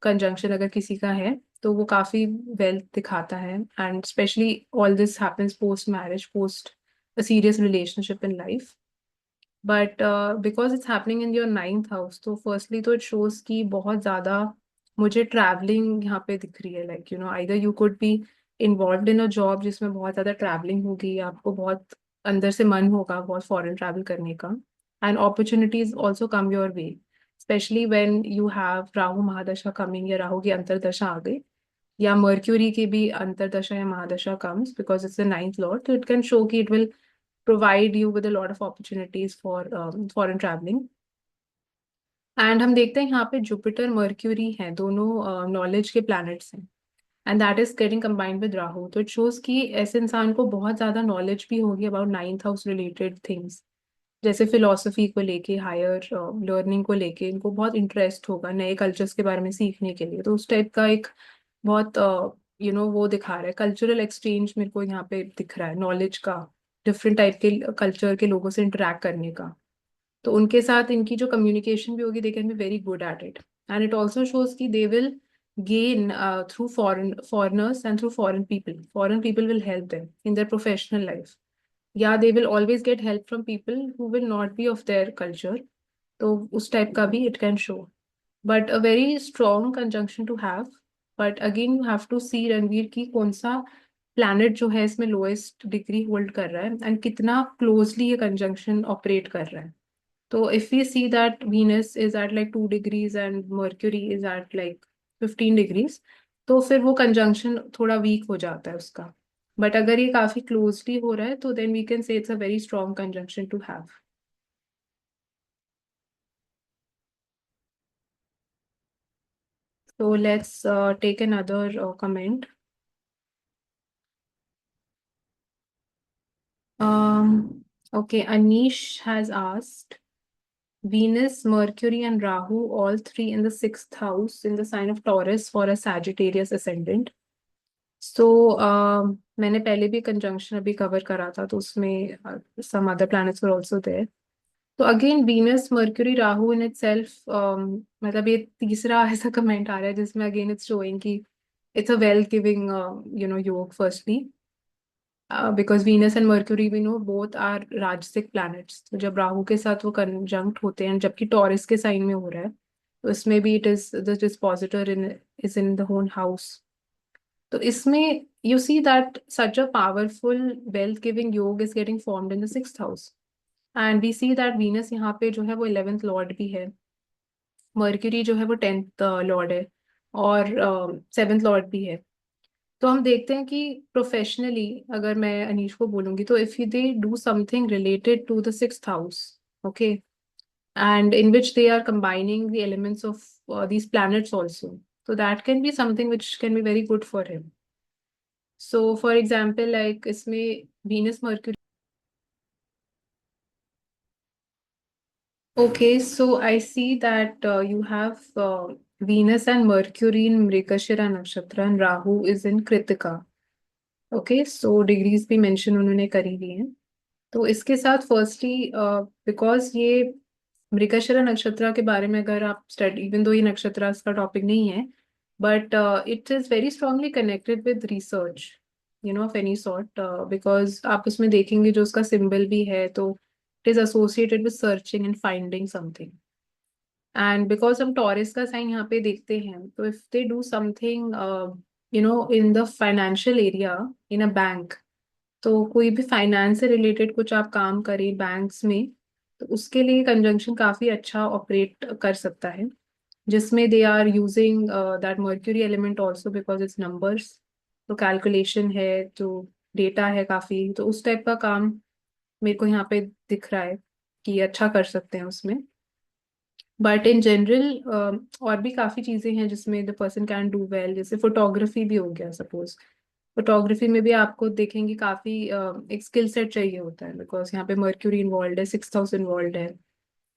conjunction अगर किसी का है तो वो काफी वेल्थ दिखाता है, and specially all this happens post marriage, post a serious relationship in life. But because it's happening in your ninth house, तो फर्स्टली तो इट शोज कि बहुत ज्यादा मुझे ट्रैवलिंग यहाँ पे दिख रही है। Like either you could be involve in a job जिसमें बहुत ज्यादा ट्रैवलिंग होगी, आपको बहुत अंदर से मन होगा बहुत फॉरेन ट्रैवल करने का, and opportunities also come your way, specially when you have Rahu mahadasha coming, या राहु की अंतरदशा आ गई, या मर्क्यूरी की भी अंतरदशा या mahadasha comes, because it's the ninth lord, तो इट कैन शो कि it will provide you with a lot of opportunities for foreign traveling. And हम देखते हैं यहाँ पे जुपिटर मर्क्यूरी हैं, दोनों नॉलेज के प्लैनेट्स हैं, and that is getting combined with Rahu. तो इट शोज कि ऐसे इंसान को बहुत ज्यादा नॉलेज भी होगी about ninth house related things, जैसे फिलोसफी को लेके, हायर लर्निंग को लेके इनको बहुत इंटरेस्ट होगा, नए कल्चर्स के बारे में सीखने के लिए। तो उस टाइप का एक बहुत वो दिखा रहा है, कल्चरल एक्सचेंज मेरे को यहाँ पे दिख रहा है, नॉलेज का, डिफरेंट टाइप के कल्चर के लोगों से इंटरेक्ट करने का। तो उनके साथ इनकी जो कम्युनिकेशन भी होगी, they can be very good at it, and it also shows कि they will gain through foreigners and through foreign people. Foreign people will help them in their professional life. Yeah, they will always get help from people who will not be of their culture. तो उस type का भी it can show. But a very strong conjunction to have. But again you have to see Ranveer की कौन सा planet जो है इसमें lowest degree hold कर रहा है, and कितना closely ये conjunction operate कर रहा है। तो if we see that Venus is at like 2 degrees and Mercury is at like 15 degrees, तो फिर वो conjunction थोड़ा weak हो जाता है उसका। बट अगर ये काफी क्लोजली हो रहा है तो then we can say it's a very strong conjunction to have. So let's take another comment. Okay, Anish has asked, Venus, Mercury, and Rahu, all three in the sixth house in the sign of Taurus for a Sagittarius ascendant. सो मैंने पहले भी conjunction अभी cover करा था, तो उसमें some other planets were also there. तो again Venus, Mercury, Rahu in itself, मतलब ये तीसरा ऐसा कमेंट आ रहा है जिसमें अगेन इट्स शोइंग कि it's a well giving yoga firstly, because Venus and Mercury we know both are rajasic planets. तो जब राहु के साथ वो कंजंक्ट होते हैं, जबकि टॉरस के साइन में हो रहा है, तो इसमें भी it is the dispositor in is in the होन हाउस। तो इसमें you see that such a powerful wealth giving योग is getting formed in the sixth house, and we see that Venus यहाँ पे जो है वो 11th लॉर्ड भी है, मर्क्यूरी जो है वो 10th लॉर्ड है, और 7th लॉर्ड भी है। तो हम देखते हैं कि प्रोफेशनली अगर मैं अनीश को बोलूंगी, तो if they do something related to the sixth house, okay, and in which they are combining the elements of these planets also, so that can be something which can be very good for him. So for example, like इसमें Venus Mercury, Okay, so I see that you have Venus and Mercury in Mrigashira Nakshatra and Rahu is in Kritika. Okay, so degrees भी mention उन्होंने करी हुई हैं। तो इसके साथ firstly because ये मृगशिरा नक्षत्र के बारे में अगर आप स्टडी, इवन दो ये नक्षत्र का टॉपिक नहीं है, but it is very strongly connected with research, of any sort, because आप उसमें देखेंगे जो उसका सिंबल भी है, तो it is associated with searching and finding something. And because हम टॉरस का साइन यहाँ पे देखते हैं, तो if they do something in the financial area, in a bank, तो कोई भी फाइनेंस से रिलेटेड कुछ आप काम करें बैंक्स में, तो उसके लिए कंजंक्शन काफी अच्छा ऑपरेट कर सकता है, जिसमें they are using that Mercury element also because it's numbers, तो कैलकुलेशन है, तो डेटा है काफी, तो उस टाइप का काम मेरे को यहाँ पे दिख रहा है कि अच्छा कर सकते हैं उसमें। बट इन जनरल और भी काफी चीजें हैं जिसमें the person can do well, जैसे फोटोग्राफी भी हो गया सपोज। फोटोग्राफी में भी आपको देखेंगे काफी एक स्किल सेट चाहिए होता है, बिकॉज यहाँ पे मर्क्यूरी इन्वॉल्व है, 6 हाउस इन्वॉल्व है,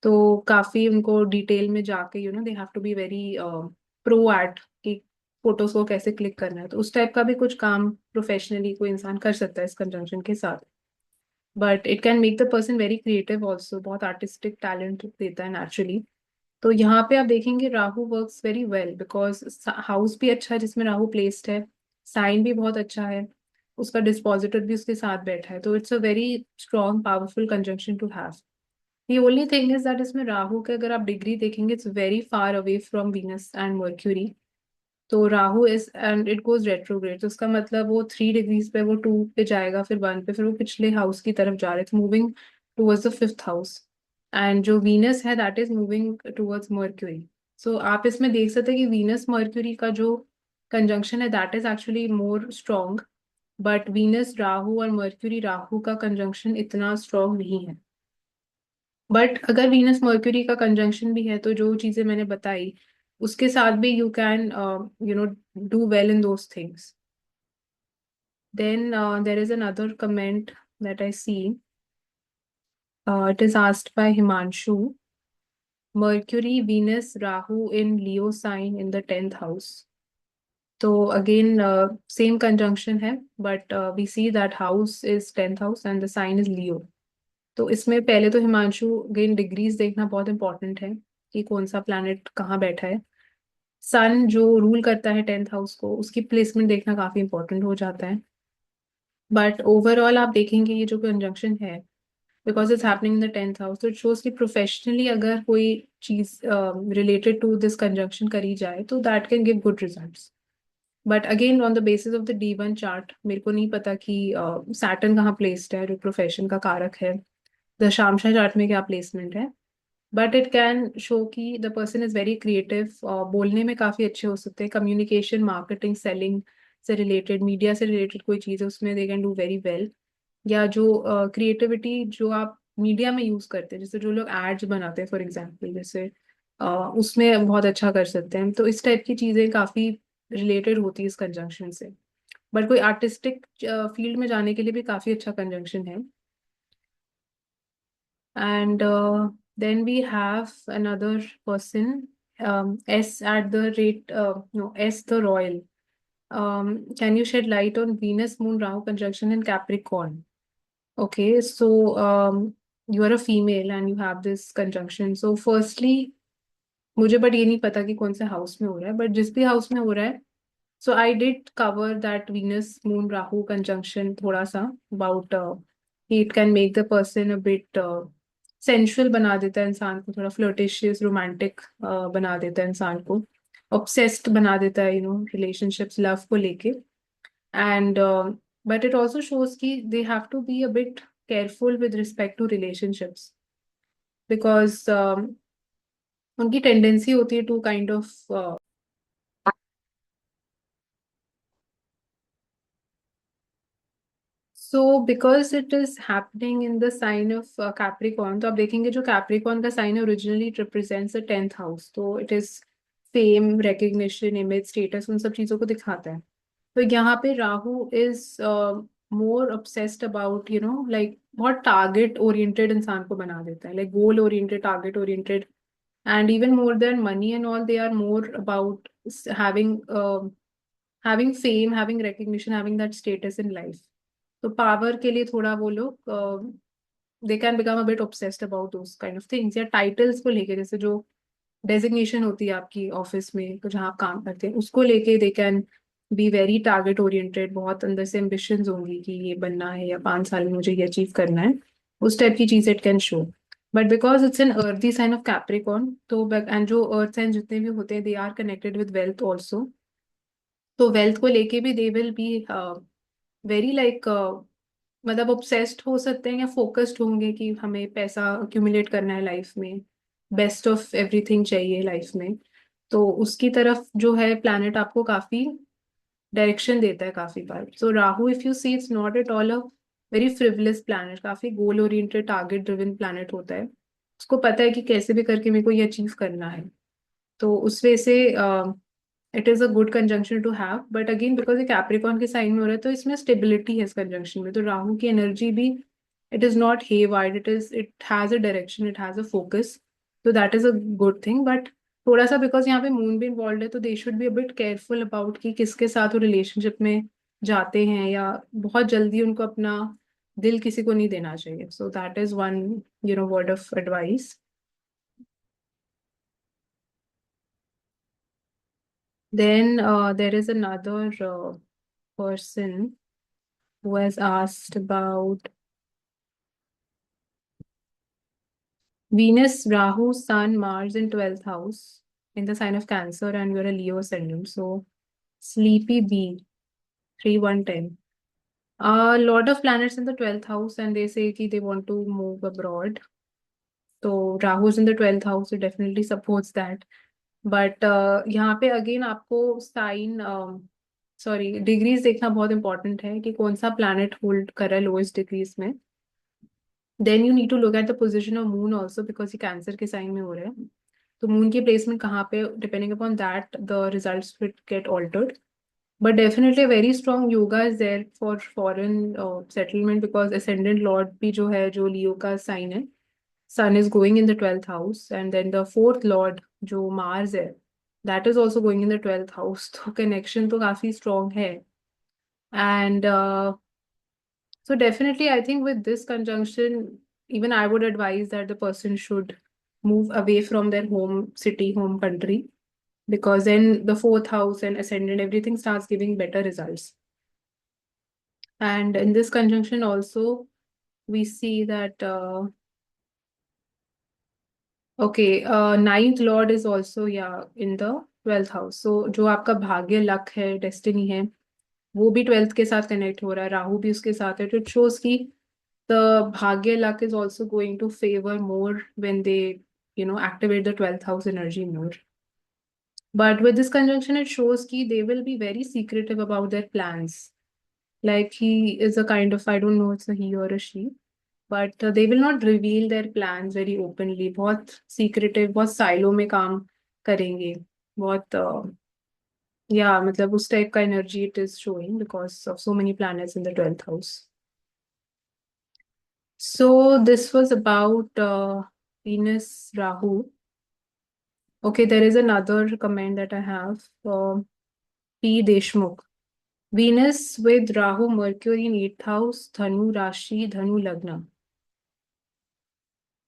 तो काफी उनको डिटेल में जाके they have to be very pro at कि फोटोज को कैसे क्लिक करना है, तो उस टाइप का भी कुछ काम प्रोफेशनली कोई इंसान कर सकता है इस कंजंक्शन के साथ। But it can make the person very creative also, बहुत आर्टिस्टिक टैलेंट देता है नेचुरली। तो यहाँ पे आप देखेंगे Rahu works very well because house भी अच्छा है जिसमें राहु प्लेस्ड है, साइन भी बहुत अच्छा है, उसका डिस्पोजिटर भी उसके साथ बैठा है, तो it's a very strong powerful conjunction to have. The only thing is that इसमें राहु के अगर आप डिग्री देखेंगे it's very far away from Venus and Mercury. तो Rahu is and it goes retrograde, तो उसका मतलब वो 3 डिग्रीज पे वो 2 पे जाएगा, फिर 1 पे, फिर वो पिछले हाउस की तरफ जा रहे थे, moving towards the 5th house. And जो वीनस है that is moving towards Mercury. So आप इसमें देख सकते हैं कि वीनस मर्क्यूरी का जो कंजंक्शन है that is actually more strong, but Venus Rahu और मर्क्यूरी राहु का कंजंक्शन इतना स्ट्रॉन्ग नहीं है। बट अगर वीनस मर्क्यूरी का कंजंक्शन भी है, तो जो चीजें मैंने बताई उसके साथ भी you can do well in those things. Then there is another comment that I see, it is asked by Himanshu, Mercury Venus Rahu in Leo sign in the 10th house. तो अगेन सेम कंजंक्शन है, but we see that house is 10th house and the sign is Leo. तो इसमें पहले तो Himanshu again degrees देखना बहुत important है कि कौन सा प्लैनेट कहाँ बैठा है। सन जो रूल करता है 10th हाउस को, उसकी प्लेसमेंट देखना काफी इंपॉर्टेंट हो जाता है। बट ओवरऑल आप देखेंगे ये जो कंजंक्शन है, because it's happening in the 10th house, तो इट शोज कि प्रोफेशनली अगर कोई चीज रिलेटेड टू दिस कंजंक्शन करी जाए तो that can give good results. But again on the basis of the D1 chart मेरे को नहीं पता कि सैटर्न कहाँ प्लेस्ड है जो प्रोफेशन का कारक है, दशांश चार्ट में क्या प्लेसमेंट है। बट इट कैन शो कि the person is very creative, बोलने में काफी अच्छे हो सकते हैं, कम्युनिकेशन मार्केटिंग सेलिंग से रिलेटेड, मीडिया से रिलेटेड कोई चीज़ है उसमें दे कैन डू वेरी वेल। या जो क्रिएटिविटी जो आप मीडिया में यूज करते हैं, जैसे जो लोग एड्स बनाते हैं फॉर एग्जाम्पल, जैसे उसमें बहुत अच्छा कर सकते हैं, तो इस टाइप की चीजें काफी रिलेटेड होती है इस कंजंक्शन से। बट कोई आर्टिस्टिक फील्ड में जाने के लिए भी काफी अच्छा कंजंक्शन है। And then we have another person, S at the rate, no, S the Royal. Can you shed light on Venus Moon Rahu conjunction in Capricorn? Okay, so you are a female and you have this conjunction. So firstly, मुझे but ये नहीं पता कि कौन से house में हो रहा है, बट जिस भी हाउस में हो रहा है, so I did cover that Venus Moon Rahu conjunction थोड़ा सा about it can make the person a bit sensual, बना देता है इंसान को, थोड़ा flirtatious romantic बना देता है इंसान को, obsessed बना देता है relationships love को लेके। And but it also shows कि they have to be a bit careful with respect to relationships because उनकी टेंडेंसी होती है to kind of so because it is happening in the sign of Capricorn, तो आप देखेंगे जो Capricorn का sign है originally it represents the 10th house, तो it is fame recognition image status उन सब चीजों को दिखाता है। तो यहाँ पे Rahu is more obsessed about like बहुत टारगेट ओरिएंटेड इंसान को बना देता है, like goal oriented, target oriented. And even more than money and all, they are more about having fame, having recognition, having that status in life. तो power के लिए थोड़ा वो लोग they can become a bit obsessed about those kind of things, या titles को लेके, जैसे जो डेजिग्नेशन होती है आपकी ऑफिस में तो जहाँ आप काम करते हैं उसको लेके दे can be very target oriented. बहुत अंदर से एम्बिशंस होंगी कि ये बनना है या 5 साल में मुझे ये अचीव करना है. उस टाइप की चीज it can show. But because it's an earthy sign of Capricorn, तो एंड जो अर्थ साइन जितने भी होते हैं they are connected with wealth also. तो वेल्थ को लेके भी they will be very like, मतलब ऑब्सेस्ड हो सकते हैं या फोकस्ड होंगे कि हमें पैसा अक्यूमुलेट करना है लाइफ में, बेस्ट ऑफ एवरीथिंग चाहिए लाइफ में. तो उसकी तरफ जो है प्लैनेट आपको काफी डायरेक्शन देता है काफी बार. So Rahu, if you see, it's not at all a very frivolous planet. काफी goal oriented, target driven planet होता है. उसको पता है कि कैसे भी करके मेरे को ये अचीव करना है. तो उस वजह से it is a good conjunction to have. But again because ये कैप्रिकॉर्न के साइन में हो रहा है तो इसमें स्टेबिलिटी है इस कंजंक्शन में. तो राहु की एनर्जी भी, it is not haywire, it has a direction, it has a focus. तो that is a good thing. But थोड़ा सा बिकॉज यहाँ पे मून भी इन्वॉल्व है तो they should be a bit careful about कि किसके साथ वो रिलेशनशिप में जाते हैं, या बहुत जल्दी उनको अपना दिल किसी को नहीं देना चाहिए. सो that is one word of advice. Then there is another person who has asked about Venus, Rahu, Sun, Mars in 12th house in the sign of Cancer, and you're a Leo ascendant. So, Sleepy B, 3110. A lot of planets in the 12th house, and they say कि they want to move abroad. So, Rahu is in the 12th house, it definitely supports that. But यहाँ पे again आपको sign, sorry, degrees देखना बहुत important है कि कौन सा प्लैनेट होल्ड कर रहा है लोएस्ट डिग्रीज में. Then you need to look at the position of moon also, because ये कैंसर के साइन में हो रहा है. तो मून की प्लेसमेंट कहाँ पे, depending upon that the results will get altered. But definitely very strong yoga is there for foreign settlement, because ascendant lord भी जो है, जो लियो का साइन है, sun is going in the 12th house. And then the fourth lord जो Mars है, that is also going in the 12th house. तो connection तो काफी स्ट्रॉन्ग है. And so definitely, I think with this conjunction, even I would advise that the person should move away from their home city, home country, because then the fourth house and ascendant, everything starts giving better results. And in this conjunction also, we see that, okay, ninth lord is also, yeah, in the 12th house. So जो आपका भाग्य, luck है, destiny है, वो भी 12th के साथ connect हो रहा है, राहु भी उसके साथ है. तो इट शोज की the bhagya luck is also going to favor more when they activate the 12th house energy more. But with this conjunction it shows ki they will be very secretive about their plans. Like he is a kind of, I don't know it's a he or a she, but they will not reveal their plans very openly. बहुत secretive, बहुत silo में काम करेंगे, बहुत या मतलब उस type का energy it is showing because of so many planets in the 12th house. So this was about Venus Rahu. Okay, there is another comment that I have. P. Deshmukh. Venus with Rahu, Mercury in 8th house, Dhanu Rashi, Dhanu Lagna.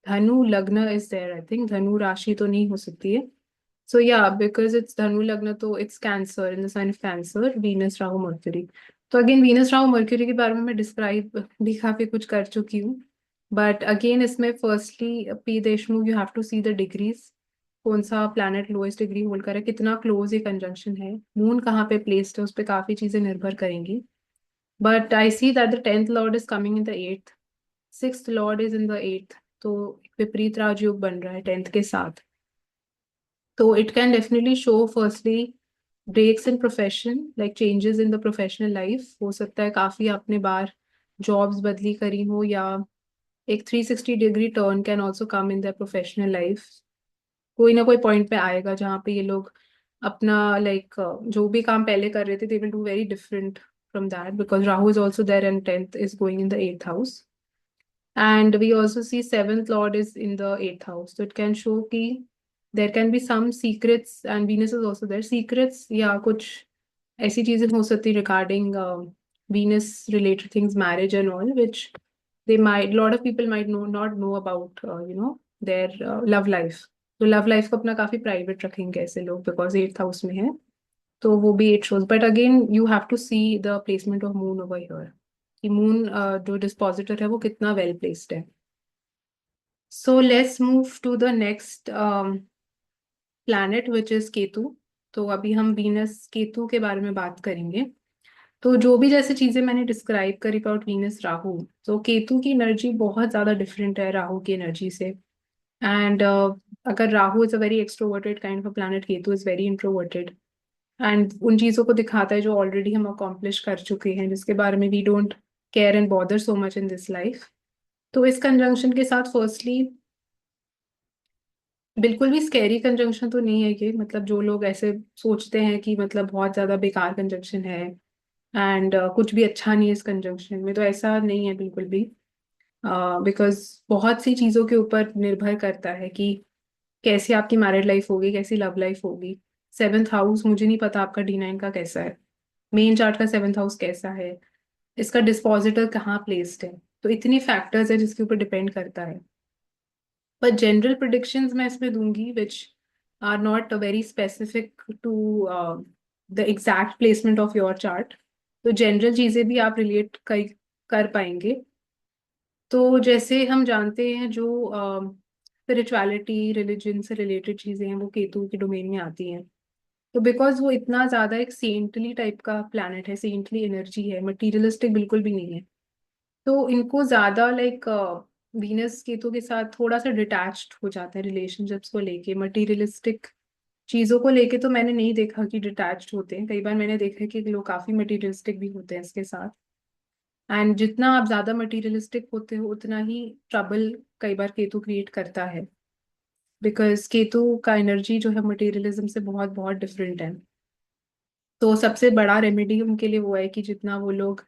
Dhanu Lagna is there, I think. Dhanu Rashi तो नहीं हो सकती है. So yeah, because it's Dhanu Lagna, तो it's Cancer, in the sign of Cancer, Venus, Rahu, Mercury. तो again Venus, Rahu, Mercury के बारे में मैं डिस्क्राइब भी काफी कुछ कर चुकी हूँ. बट अगेन इसमें firstly P Deshmukh, you have to see the degrees. कौन सा प्लैनेट लोएस्ट डिग्री होल्ड करे, कितना क्लोज ये कंजंक्शन है, मून कहाँ पे प्लेस्ड है, उस पर काफी चीजें निर्भर करेंगी. But I see that the 10th Lord is coming in the 8th, 6th Lord is in the 8th. तो विपरीत राजयोग बन रहा है 10th के साथ. तो it can definitely show firstly breaks in profession, like changes in the professional life. हो सकता है काफी आपने बार जॉब्स बदली करी हो, या एक 360 degree turn can also come in the professional life. कोई ना कोई पॉइंट पे आएगा जहाँ पे ये लोग अपना लाइक जो भी काम पहले कर रहे थे they will do very different from that because Rahu is also there and 10th is going in the 8th house. And we also see 7th Lord is in the 8th house. So it can show कि there can be some secrets and Venus is also there. Secrets या कुछ ऐसी चीजें हो सकती regarding Venus related things, marriage and all, which they might, lot of people might not know about, their love life. तो love life को अपना काफी प्राइवेट रखेंगे ऐसे लोग बिकॉज 8th हाउस में है. तो वो भी it shows but again you have to see the placement of moon over here कि मून जो डिस्पोजिटर है वो कितना वेल प्लेस्ड है. So let's move to the next planet which is Ketu. तो अभी हम वीनस केतु के बारे में बात करेंगे. तो जो भी जैसे चीजें मैंने डिस्क्राइब करी अबाउट वीनस राहु, तो केतु की एनर्जी बहुत ज्यादा डिफरेंट है राहु की एनर्जी से. एंड अगर Rahu is a very extroverted kind of planet, Ketu is very introverted and उन चीजों को दिखाता है जो ऑलरेडी हम अकॉम्प्लिश कर चुके हैं, जिसके बारे में we don't care and bother so much in this life. तो इस कंजंक्शन के साथ फर्स्टली बिल्कुल भी स्कैरी कंजंक्शन तो नहीं है ये. मतलब जो लोग ऐसे सोचते हैं कि मतलब बहुत ज्यादा बेकार कंजंक्शन है एंड कुछ भी अच्छा नहीं है इस कंजंक्शन में, तो ऐसा नहीं है बिल्कुल भी. बिकॉज बहुत सी चीजों के ऊपर निर्भर करता है कि कैसी आपकी मैरिड लाइफ होगी, कैसी लव लाइफ होगी. 7th हाउस मुझे नहीं पता आपका D9 का कैसा है, मेन चार्ट का 7th हाउस कैसा है, इसका डिस्पोजिटर कहाँ प्लेस्ड है. तो इतनी फैक्टर्स है जिसके ऊपर डिपेंड करता है. पर जनरल प्रिडिक्शंस मैं इसमें दूंगी which are not very specific to the exact placement of your chart. तो जनरल चीजें भी आप रिलेट कर पाएंगे. तो जैसे हम जानते हैं जो स्पिरिचुअलिटी रिलीजन से रिलेटेड चीजें हैं वो केतु की डोमेन में आती हैं. तो बिकॉज वो इतना ज्यादा एक सेंटली टाइप का प्लैनेट है, सेंटली एनर्जी है, मटीरियलिस्टिक बिल्कुल भी नहीं है. तो इनको ज्यादा लाइक वीनस केतु के साथ थोड़ा सा डिटैच्ड हो जाते हैं रिलेशनशिप्स को लेके. मटीरियलिस्टिक चीजों को लेके तो मैंने नहीं देखा कि डिटैच्ड होते हैं. कई बार मैंने देखा है कि लोग काफी मटीरियलिस्टिक भी होते हैं इसके साथ. एंड जितना आप ज्यादा मटीरियलिस्टिक होते हो उतना ही ट्रबल कई बार केतु क्रिएट करता है. बिकॉज केतु का एनर्जी जो है मटेरियलिज्म से बहुत बहुत डिफरेंट है. तो सबसे बड़ा रेमेडी उनके लिए वो है कि जितना वो लोग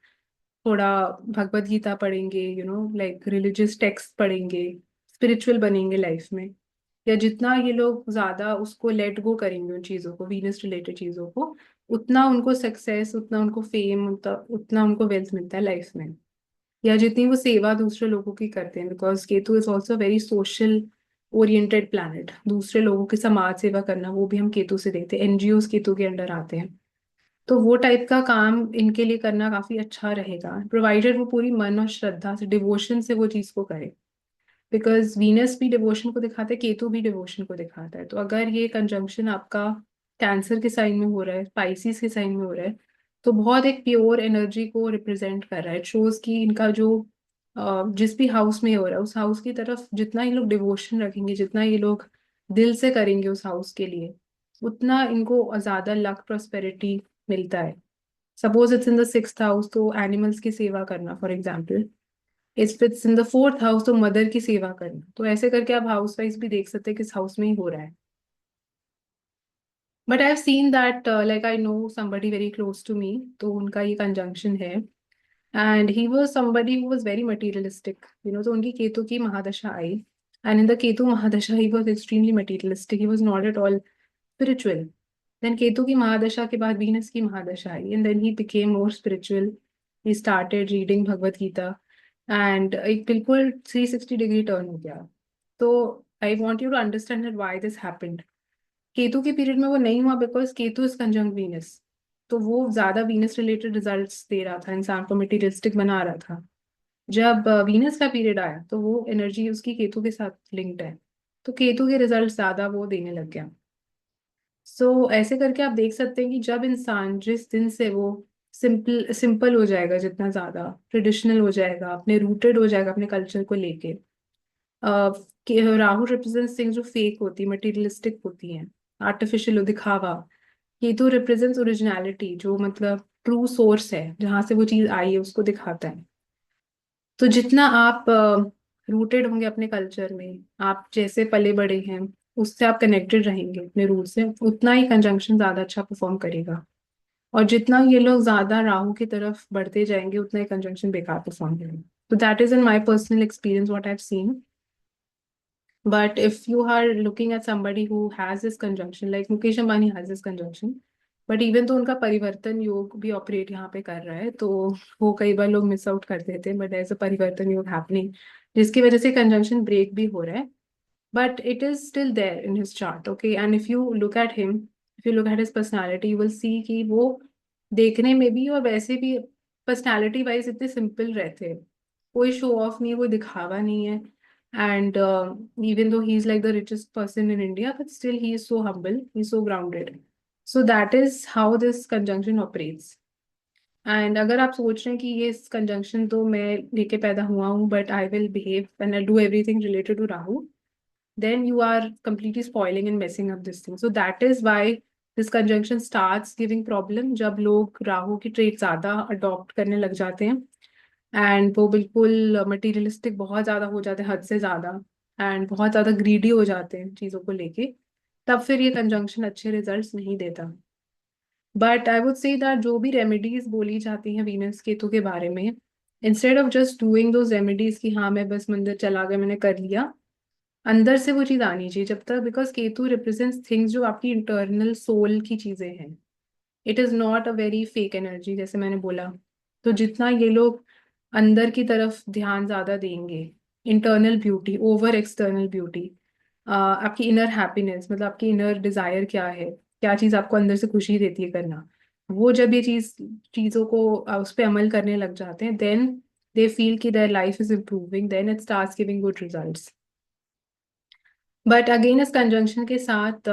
थोड़ा भगवत गीता पढ़ेंगे, लाइक रिलीजियस टेक्स्ट पढ़ेंगे, स्पिरिचुअल बनेंगे लाइफ में, या जितना ये लोग ज्यादा उसको लेट गो करेंगे उन चीजों को, वीनस रिलेटेड चीजों को, उतना उनको सक्सेस, उतना उनको फेम, उतना उनको वेल्थ मिलता है लाइफ में. या जितनी वो सेवा दूसरे लोगों की करते हैं, because Ketu is also very social oriented planet. दूसरे लोगों की समाज सेवा करना वो भी हम केतु से देखते हैं. एनजीओ केतु के अंडर आते हैं. तो वो टाइप का काम इनके लिए करना काफी अच्छा रहेगा, प्रोवाइडेड वो पूरी मन और श्रद्धा से, डिवोशन से वो चीज को करे. बिकॉज वीनस भी डिवोशन को दिखाता है, केतु भी डिवोशन को दिखाता है. तो अगर ये कंजंक्शन आपका कैंसर के साइन में हो रहा है, स्पाइसिस के साइन में हो रहा है, तो बहुत एक प्योर एनर्जी को रिप्रेजेंट कर रहा है. इट शोज कि इनका जो जिस भी हाउस में हो रहा है उस हाउस की तरफ जितना ये लोग डिवोशन रखेंगे, जितना ये लोग दिल से करेंगे उस हाउस के लिए, उतना इनको ज्यादा लक प्रॉस्पेरिटी मिलता है. Suppose it's in the 6th house तो एनिमल्स की सेवा करना for example. It's in the 4th house तो मदर की सेवा करना. तो ऐसे करके आप हाउस वाइज भी देख सकते हैं किस हाउस में ही हो रहा है. But I have seen that like I know somebody very close to me, तो उनका ये कंजंक्शन है and he was somebody who was very materialistic. तो उनकी केतु की महादशा आई and in the Ketu mahadasha he was extremely materialistic, he was not at all spiritual. Then Ketu की महादशा के बाद वीनस की महादशा आई and then he became more spiritual. He started reading Bhagavad Gita and एक बिल्कुल 360 डिग्री टर्न हो गया. तो I want you to understand that why this happened. Ketu के पीरियड में वो नहीं हुआ because Ketu is conjunct Venus. तो वो ज्यादा वीनस रिलेटेड रिजल्ट्स दे रहा था, इंसान को मटेरियलिस्टिक बना रहा था. जब वीनस का पीरियड आया तो वो एनर्जी उसकी केतु के साथ लिंक्ड है, तो केतु के रिजल्ट ज्यादा वो देने लग गया. ऐसे करके आप देख सकते हैं कि जब इंसान जिस दिन से वो सिंपल सिंपल हो जाएगा, जितना ज्यादा ट्रेडिशनल हो जाएगा, अपने रूटेड हो जाएगा अपने कल्चर को लेके. राहु रिप्रेजेंट्स थिंग्स जो फेक होती है, मटेरियलिस्टिक होती हैं, आर्टिफिशियल दिखावा. केतु रिप्रेजेंट्स ओरिजिनलिटी, जो मतलब ट्रू सोर्स है जहां से वो चीज आई है उसको दिखाता है. तो जितना आप रूटेड होंगे अपने कल्चर में, आप जैसे पले बड़े हैं उससे आप कनेक्टेड रहेंगे अपने रूट से, उतना ही कंजंक्शन ज्यादा अच्छा परफॉर्म करेगा. और जितना ये लोग ज्यादा राहु की तरफ बढ़ते जाएंगे उतना ही कंजंक्शन बेकार परफॉर्म करेंगे. तो that is in my personal experience what I have scene. But if you are looking at somebody who has this conjunction, like Mukesh Ambani has this conjunction, but even तो उनका परिवर्तन योग भी operate यहाँ पे कर रहा है, तो वो कई बार लोग मिस आउट कर देते हैं, बट एज अ परिवर्तन योग हैपनिंग, जिसकी वजह से कंजंक्शन ब्रेक भी हो रहा है. But it is still there in his chart, okay? And if you look at him, if you look at his personality, you will see कि वो देखने में भी और वैसे भी पर्सनालिटी वाइज इतने सिंपल रहते हैं. कोई शो ऑफ नहीं है, कोई दिखावा नहीं है. And even though he's like the richest person in India, but still he is so humble, he's so grounded. So that is how this conjunction operates. And अगर आप सोच रहे हैं कि ये कंजंक्शन तो मैं लेके पैदा हुआ हूँ, but I will behave and I do everything related to Rahu, then you are completely spoiling and messing up this thing. So that is why this conjunction starts giving problem जब लोग राहु की ट्रेट ज्यादा अडॉप्ट करने लग जाते हैं and वो बिल्कुल मटीरियलिस्टिक बहुत ज्यादा हो जाते हैं, हद से ज्यादा, एंड बहुत ज्यादा ग्रीडी हो जाते हैं चीजों को लेके. तब फिर ये कंजंक्शन अच्छे रिजल्ट्स नहीं देता. But I would say that जो भी रेमेडीज बोली जाती हैं वीनस केतु के बारे में, instead of just doing those remedies कि हाँ मैं बस मंदिर चला गया मैंने कर लिया, अंदर से वो चीज आनी चाहिए जब तक, बिकॉज केतु रिप्रेजेंट्स थिंग्स जो आपकी इंटरनल सोल की चीजें हैं. It is not a very fake energy जैसे मैंने बोला. तो जितना ये लोग अंदर की तरफ ध्यान ज्यादा देंगे, internal beauty over external beauty, आपकी इनर हैप्पीनेस, मतलब आपकी इनर डिजायर क्या है, क्या चीज आपको अंदर से खुशी देती है करना, वो जब ये चीजों को उस पर अमल करने लग जाते हैं, देन दे फील कि their life is improving, then it starts giving good results. But again इस कंजंक्शन के साथ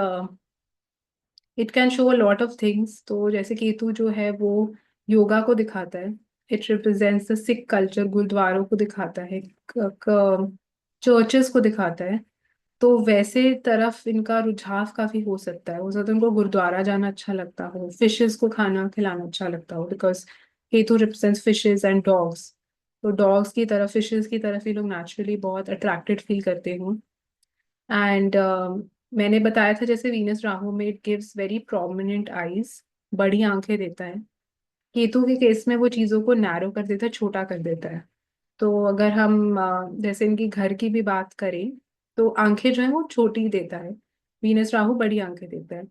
it can show a lot of things. तो जैसे केतु जो है वो योगा को दिखाता है. It represents the Sikh culture, गुरुद्वारों को दिखाता है, चर्चेस को दिखाता है. तो वैसे तरफ इनका रुझाव काफी हो सकता है. हो सकता है उनको गुरुद्वारा जाना अच्छा लगता हो, फिशेस को खाना खिलाना अच्छा लगता हो, because Ketu represents fishes and dogs. तो डॉग्स की तरफ, फिशेस की तरफ ये लोग नेचुरली बहुत अट्रैक्टेड फील करते हो. एंड मैंने बताया था जैसे वीनस राहु में it gives very prominent eyes, बड़ी आंखें देता है. केतु के केस में वो चीजों को नैरो कर देता है, छोटा कर देता है. तो अगर हम जैसे इनकी घर की भी बात करें, तो आंखें जो है वो छोटी देता है. वीनस राहु बड़ी आंखें देता है.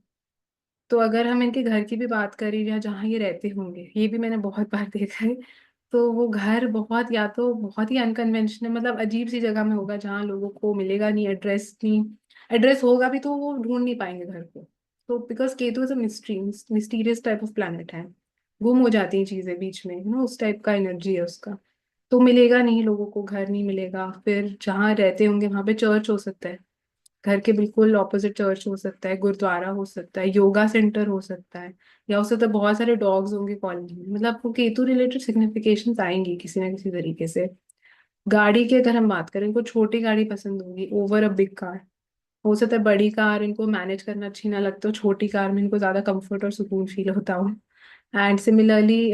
तो अगर हम इनके घर की भी बात करें या जहाँ ये रहते होंगे, ये भी मैंने बहुत बार देखा है, तो वो घर बहुत, या तो बहुत ही अनकन्वेंशनल, मतलब अजीब सी जगह में होगा जहाँ लोगों को मिलेगा नहीं एड्रेस, नहीं एड्रेस होगा भी तो वो ढूंढ नहीं पाएंगे घर को. तो because Ketu is a mystery, mysterious type of planet है. गुम हो जाती हैं चीजें बीच में, उस टाइप का एनर्जी है उसका. तो मिलेगा नहीं लोगों को, घर नहीं मिलेगा. फिर जहाँ रहते होंगे वहां पे चर्च हो सकता है, घर के बिल्कुल ऑपोजिट चर्च हो सकता है, गुरुद्वारा हो सकता है, योगा सेंटर हो सकता है, या हो सकता है बहुत सारे डॉग्स होंगे कॉलोनी में. मतलब आपको केतु रिलेटेड सिग्निफिकेशंस आएंगी किसी ना किसी तरीके से. गाड़ी की अगर हम बात करें, इनको छोटी गाड़ी पसंद होगी ओवर अ बिग कार. हो सकता है बड़ी कार इनको मैनेज करना अच्छी ना लगती हो, छोटी कार में इनको ज्यादा कंफर्ट और सुकून फील होता हो. एंड सिमिलरली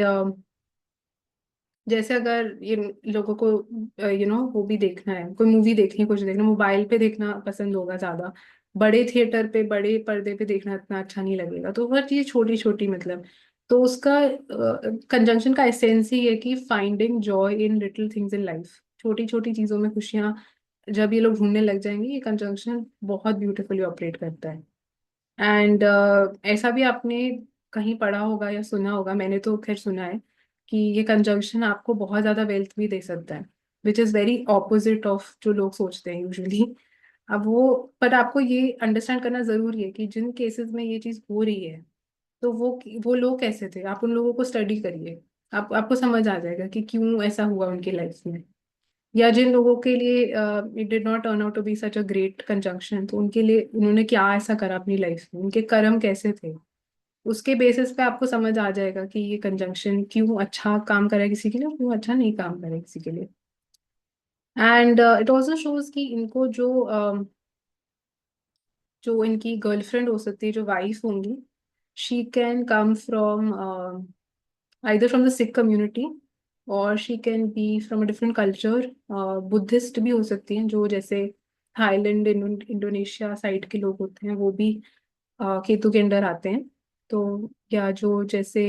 जैसे अगर ये लोगों को वो भी देखना है, कोई मूवी देखनी है, कुछ देखना, मोबाइल पे देखना पसंद होगा ज्यादा. बड़े थिएटर पे, बड़े पर्दे पे देखना इतना अच्छा नहीं लगेगा. तो हर चीज छोटी छोटी, मतलब तो उसका कंजंक्शन का एसेंस ही है कि finding joy in little things in life. छोटी छोटी चीजों में खुशियां जब ये लोग ढूंढने लग जाएंगे, ये कंजंक्शन बहुत ब्यूटीफुली ऑपरेट करता है. एंड ऐसा भी आपने कहीं पढ़ा होगा या सुना होगा, मैंने तो खैर सुना है, कि ये कंजंक्शन आपको बहुत ज्यादा वेल्थ भी दे सकता है, which is very opposite of जो लोग सोचते हैं यूजुअली. अब वो, पर आपको ये अंडरस्टैंड करना जरूरी है कि जिन केसेस में ये चीज हो रही है, तो वो लोग कैसे थे, आप उन लोगों को स्टडी करिए. आपको समझ आ जाएगा कि क्यों ऐसा हुआ उनकी लाइफ में. या जिन लोगों के लिए it did not turn out to be such a great conjunction, तो उनके लिए उन्होंने क्या ऐसा करा अपनी लाइफ में, उनके कर्म कैसे थे, उसके बेसिस पे आपको समझ आ जाएगा कि ये कंजंक्शन क्यों अच्छा काम करे किसी के लिए और क्यों अच्छा नहीं काम करे किसी के लिए. एंड इट ऑल्सो शोज कि इनको जो इनकी गर्लफ्रेंड हो सकती है, जो वाइफ होंगी, she can come from either from the Sikh community or she can be from a different culture. Buddhist भी हो सकती हैं, जो जैसे थाईलैंड, इंडोनेशिया साइड के लोग होते हैं, वो भी केतु के अंडर आते हैं. तो या जो जैसे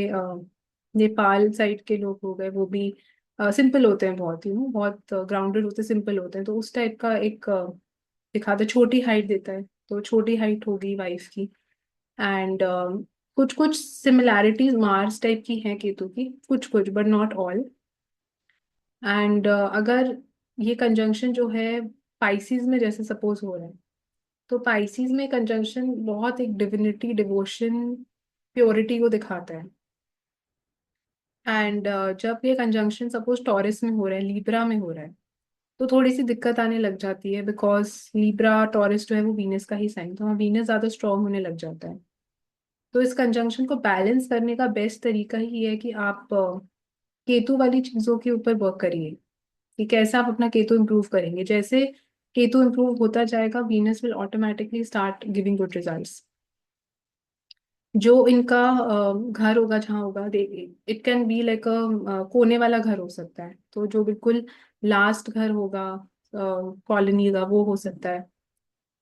नेपाल साइड के लोग हो गए, वो भी सिंपल होते हैं बहुत, बहुत ग्राउंडेड होते हैं, सिंपल होते हैं, तो उस टाइप का एक दिखाता है, छोटी हाइट देता है, तो छोटी हाइट होगी वाइफ की। एंड कुछ कुछ सिमिलैरिटीज मार्स टाइप की हैं केतु की, कुछ कुछ बट नॉट ऑल। एंड अगर ये कंजंक्शन जो है पाइसिस में जैसे सपोज हो रहा है, तो पाइसिस में कंजंक्शन बहुत एक डिविनिटी, डिवोशन, प्योरिटी को दिखाता है। एंड जब ये कंजंक्शन सपोज टॉरस में हो रहा है, लीब्रा में हो रहा है, तो थोड़ी सी दिक्कत आने लग जाती है, बिकॉज लीब्रा टॉरस जो है वो वीनस का ही साइन, तो वहाँ वीनस ज्यादा स्ट्रांग होने लग जाता है। तो इस कंजंक्शन को बैलेंस करने का बेस्ट तरीका ही है कि आप केतु वाली चीजों के ऊपर वर्क करिए, कि कैसे आप अपना केतु इम्प्रूव करेंगे। जैसे केतु इम्प्रूव होता जाएगा, Venus will automatically start giving good results. जो इनका घर होगा जहाँ होगा, इट कैन बी लाइक कोने वाला घर हो सकता है, तो जो बिल्कुल लास्ट घर होगा कॉलोनी का, वो हो सकता है।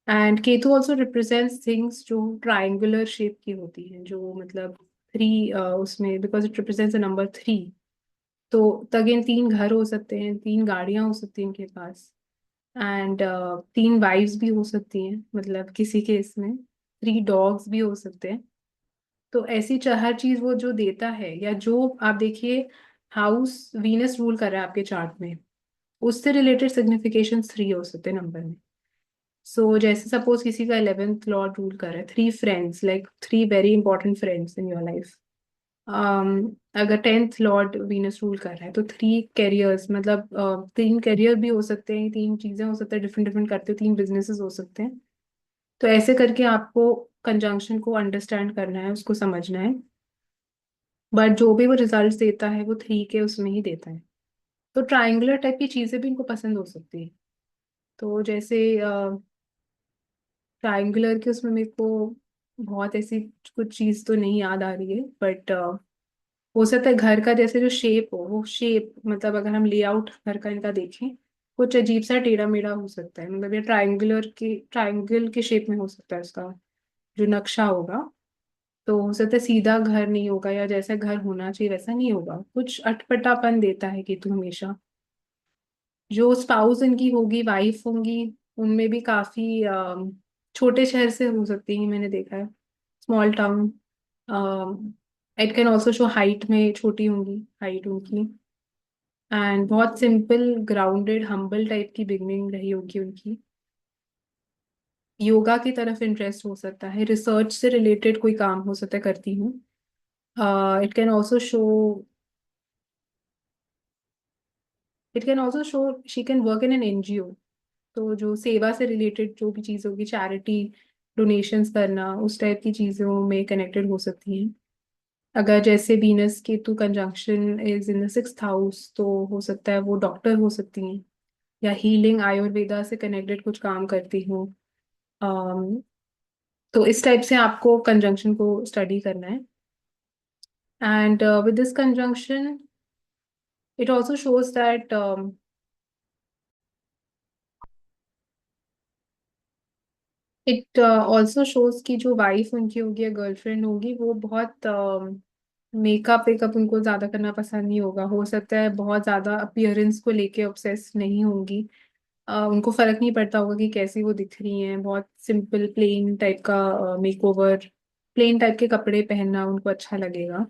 And Ketu also represents things जो ट्राइंगुलर शेप की होती हैं, जो मतलब थ्री, उसमें because it represents the number 3। तो अगेन 3 घर हो सकते हैं, 3 गाड़ियां हो सकती हैं उनके पास, एंड 3 वाइफ्स भी हो सकती हैं, मतलब किसी केस में 3 डॉग्स भी हो सकते हैं। तो ऐसी हर चीज वो जो देता है, या जो आप देखिए हाउस वीनस रूल कर रहा है आपके चार्ट में, उससे रिलेटेड सिग्निफिकेशन 3 हो सकते हैं नंबर में। जैसे सपोज किसी का 11th लॉर्ड रूल कर रहा है, 3 friends, like 3 very important friends in your life. अगर 10th लॉर्ड वीनस रूल कर रहा है, तो 3 कैरियर्स, मतलब 3 कैरियर भी हो सकते हैं, 3 चीजें हो सकते हैं, डिफरेंट डिफरेंट करते हो, 3 बिजनेसेस हो सकते हैं। तो ऐसे करके आपको कंजंक्शन को अंडरस्टैंड करना है, उसको समझना है। बट जो भी वो रिजल्ट देता है वो 3 के उसमें ही देता है। तो ट्राइंगुलर टाइप की चीजें भी इनको पसंद हो सकती है। तो जैसे ट्राइंगुलर के उसमें मेरे को बहुत ऐसी कुछ चीज तो नहीं याद आ रही है, बट हो सकता है घर का जैसे जो शेप हो, वो शेप मतलब अगर हम लेआउट घर का इनका देखें, कुछ अजीब सा टेढ़ा मेढ़ा हो सकता है, मतलब ये ट्राइंगल के शेप में हो सकता है उसका जो नक्शा होगा। तो हो सकता है सीधा घर नहीं होगा, या जैसा घर होना चाहिए वैसा नहीं होगा, कुछ अटपटापन देता है केतु हमेशा। जो स्पाउस इनकी होगी, वाइफ होंगी, उनमें भी काफी छोटे शहर से हो सकती है, मैंने देखा है, small town. It can also show height में छोटी होंगी, हाइट उनकी। एंड बहुत सिंपल, ग्राउंडेड, हम्बल टाइप की बिगनिंग रही होगी उनकी। योगा की तरफ इंटरेस्ट हो सकता है, रिसर्च से रिलेटेड कोई काम हो सकता है करती हूँ। It can also show it can also show she can work in an NGO. तो जो सेवा से रिलेटेड जो भी चीज़ होगी, चैरिटी, डोनेशंस करना, उस टाइप की चीज़ों में कनेक्टेड हो सकती हैं। अगर जैसे Venus Ketu conjunction is in the 6th house, तो हो सकता है वो डॉक्टर हो सकती हैं, या हीलिंग आयुर्वेदा से कनेक्टेड कुछ काम करती हूँ। um, तो इस टाइप से आपको कंजंक्शन को स्टडी करना है। And with this conjunction it also shows that it also shows कि जो वाइफ उनकी होगी या गर्लफ्रेंड होगी, वो बहुत मेकअप वेकअप उनको ज्यादा करना पसंद नहीं होगा, हो सकता है बहुत ज्यादा अपीयरेंस को लेके ऑब्सेस नहीं होंगी। उनको फर्क नहीं पड़ता होगा कि कैसी वो दिख रही हैं, बहुत सिंपल प्लेन टाइप का मेकओवर, प्लेन टाइप के कपड़े पहनना उनको अच्छा लगेगा।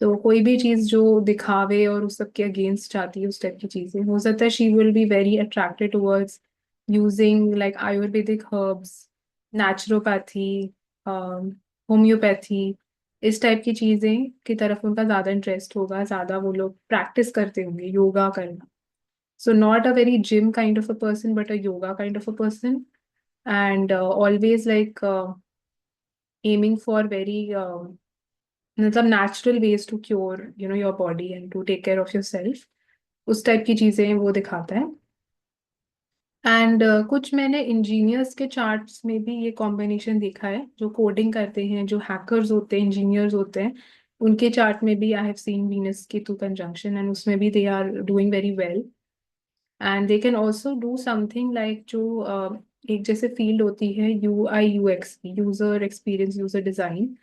तो कोई भी चीज जो दिखावे और उस सब के अगेंस्ट जाती है, उस टाइप की चीजें हो सकता है she will be very attracted towards using like Ayurvedic herbs, naturopathy, homeopathy, इस टाइप की चीजें की तरफ उनका ज्यादा इंटरेस्ट होगा, ज्यादा वो लोग प्रैक्टिस करते होंगे योगा करना। So not a very gym kind of a person, but a yoga kind of a person. And always like aiming for very मतलब natural ways to cure your body and to take care of yourself, उस type की चीजें वो दिखाता है। And कुछ मैंने engineers के चार्ट्स में भी ये कॉम्बिनेशन देखा है, जो कोडिंग करते हैं, जो हैकर्स होते हैं, इंजीनियर्स होते हैं, उनके चार्ट में भी I have seen Venus Ketu conjunction, and उसमें भी they are doing very well. And they can also do something like जो एक जैसे फील्ड होती है UI UX, user experience, user design,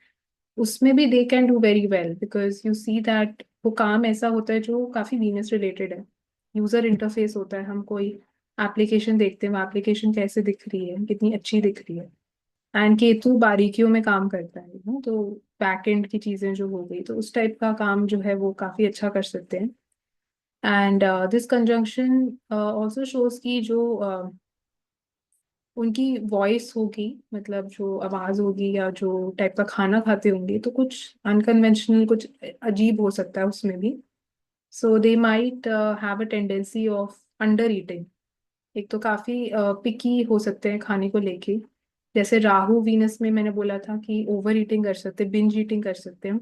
उसमें भी they can do very well, because you see that वो काम ऐसा होता है जो काफी वीनस रिलेटेड है। यूजर इंटरफेस होता है, हम कोई एप्लीकेशन देखते हैं, वो एप्लीकेशन कैसे दिख रही है, कितनी अच्छी दिख रही है। एंड केतु बारीकियों में काम करता है ना, तो बैक एंड की चीजें जो हो गई, तो उस टाइप का काम जो है वो काफी अच्छा कर सकते हैं। And this conjunction also shows की जो उनकी वॉइस होगी, मतलब जो आवाज होगी या जो टाइप का खाना खाते होंगे, तो कुछ अनकन्वेंशनल, कुछ अजीब हो सकता है उसमें भी। So they might have a tendency of under eating. एक तो काफी पिकी हो सकते हैं खाने को लेके। जैसे राहु वीनस में मैंने बोला था कि ओवर ईटिंग कर सकते हैं, बिंज ईटिंग कर सकते हैं।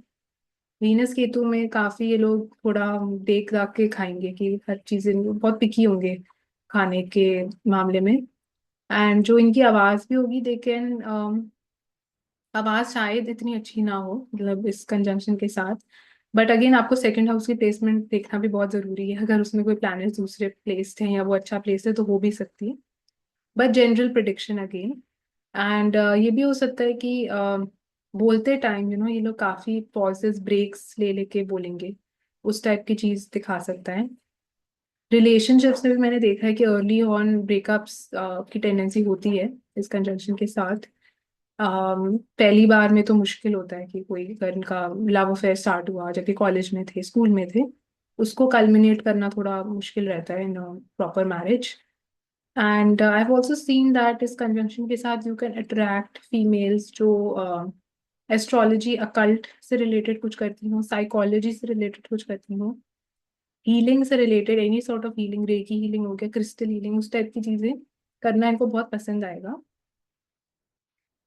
वीनस केतु में काफी ये लोग थोड़ा देख दाख के खाएंगे, कि हर चीजें बहुत पिकी होंगे खाने के मामले में। एंड जो इनकी आवाज भी होगी, दे कैन, आवाज शायद इतनी अच्छी ना हो मतलब इस कंजंक्शन के साथ। बट अगेन आपको सेकंड हाउस की प्लेसमेंट देखना भी बहुत जरूरी है। अगर उसमें कोई प्लैनेट दूसरे प्लेस्ड हैं या वो अच्छा प्लेस है तो हो भी सकती है। But general prediction again. And ये भी हो सकता है कि बोलते टाइम ये लोग काफी पॉजेस ब्रेक्स ले लेके बोलेंगे। उस टाइप की चीज दिखा सकता है। रिलेशनशिप्स में भी मैंने देखा है कि अर्ली ऑन ब्रेकअप्स की टेंडेंसी होती है इस कंजंक्शन के साथ। पहली बार में तो मुश्किल होता है कि कोई अगर इनका लव अफेयर स्टार्ट हुआ जबकि कॉलेज में थे, स्कूल में थे, उसको कल्मिनेट करना थोड़ा मुश्किल रहता है in proper marriage. And I have also seen that इस कंजंक्शन के साथ यू कैन अट्रैक्ट फीमेल्स जो एस्ट्रोलॉजी अकल्ट से रिलेटेड कुछ करती हूँ, साइकोलॉजी से रिलेटेड कुछ करती हूँ, हीलिंग से related any sort of healing, recce healing हो गया, क्रिस्टल हीलिंग, उस टाइप की चीजें करना इनको बहुत पसंद आएगा।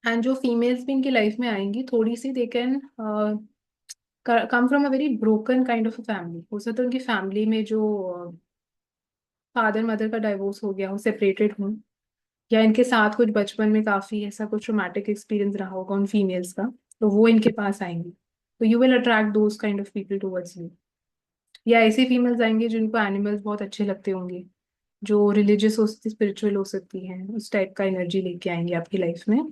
एंड जो फीमेल्स भी इनकी लाइफ में आएंगी, थोड़ी सी they can come from a very broken kind of a family. हो सकता है उनकी फैमिली में जो फादर मदर का डाइवोर्स हो गया हो, सेपरेटेड हो, या इनके साथ कुछ बचपन में काफी ऐसा कुछ ट्रोमैटिक एक्सपीरियंस रहा होगा उन फीमेल्स का, तो वो इनके पास आएंगी। तो you will attract those kind of people towards you. या ऐसी फीमेल्स आएंगे जिनको एनिमल्स बहुत अच्छे लगते होंगे, जो रिलीजियस हो सकती, स्पिरिचुअल हो सकती हैं, उस टाइप का एनर्जी लेके आएंगे आपकी लाइफ में।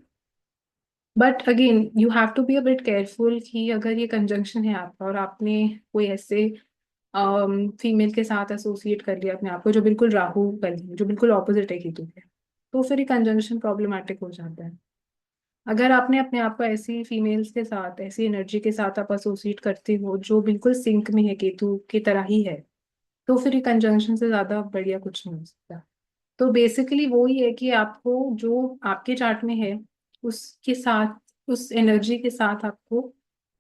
But again you have to be a bit careful कि अगर ये कंजंक्शन है आपका और आपने कोई ऐसे फीमेल के साथ एसोसिएट कर लिया अपने आप को जो बिल्कुल राहु वाली है, जो बिल्कुल ऑपोजिट है केतु के, तो फिर ये कंजंक्शन प्रॉब्लमेटिक हो जाता है। अगर आपने अपने आप को ऐसी फीमेल्स के साथ, ऐसी एनर्जी के साथ आप एसोसिएट करते हो जो बिल्कुल सिंक में है, केतु की तरह ही है, तो फिर ये कंजंक्शन से ज्यादा बढ़िया कुछ नहीं हो सकता। तो बेसिकली वो ही है कि आपको जो आपके चार्ट में है उसके साथ, उस एनर्जी के साथ आपको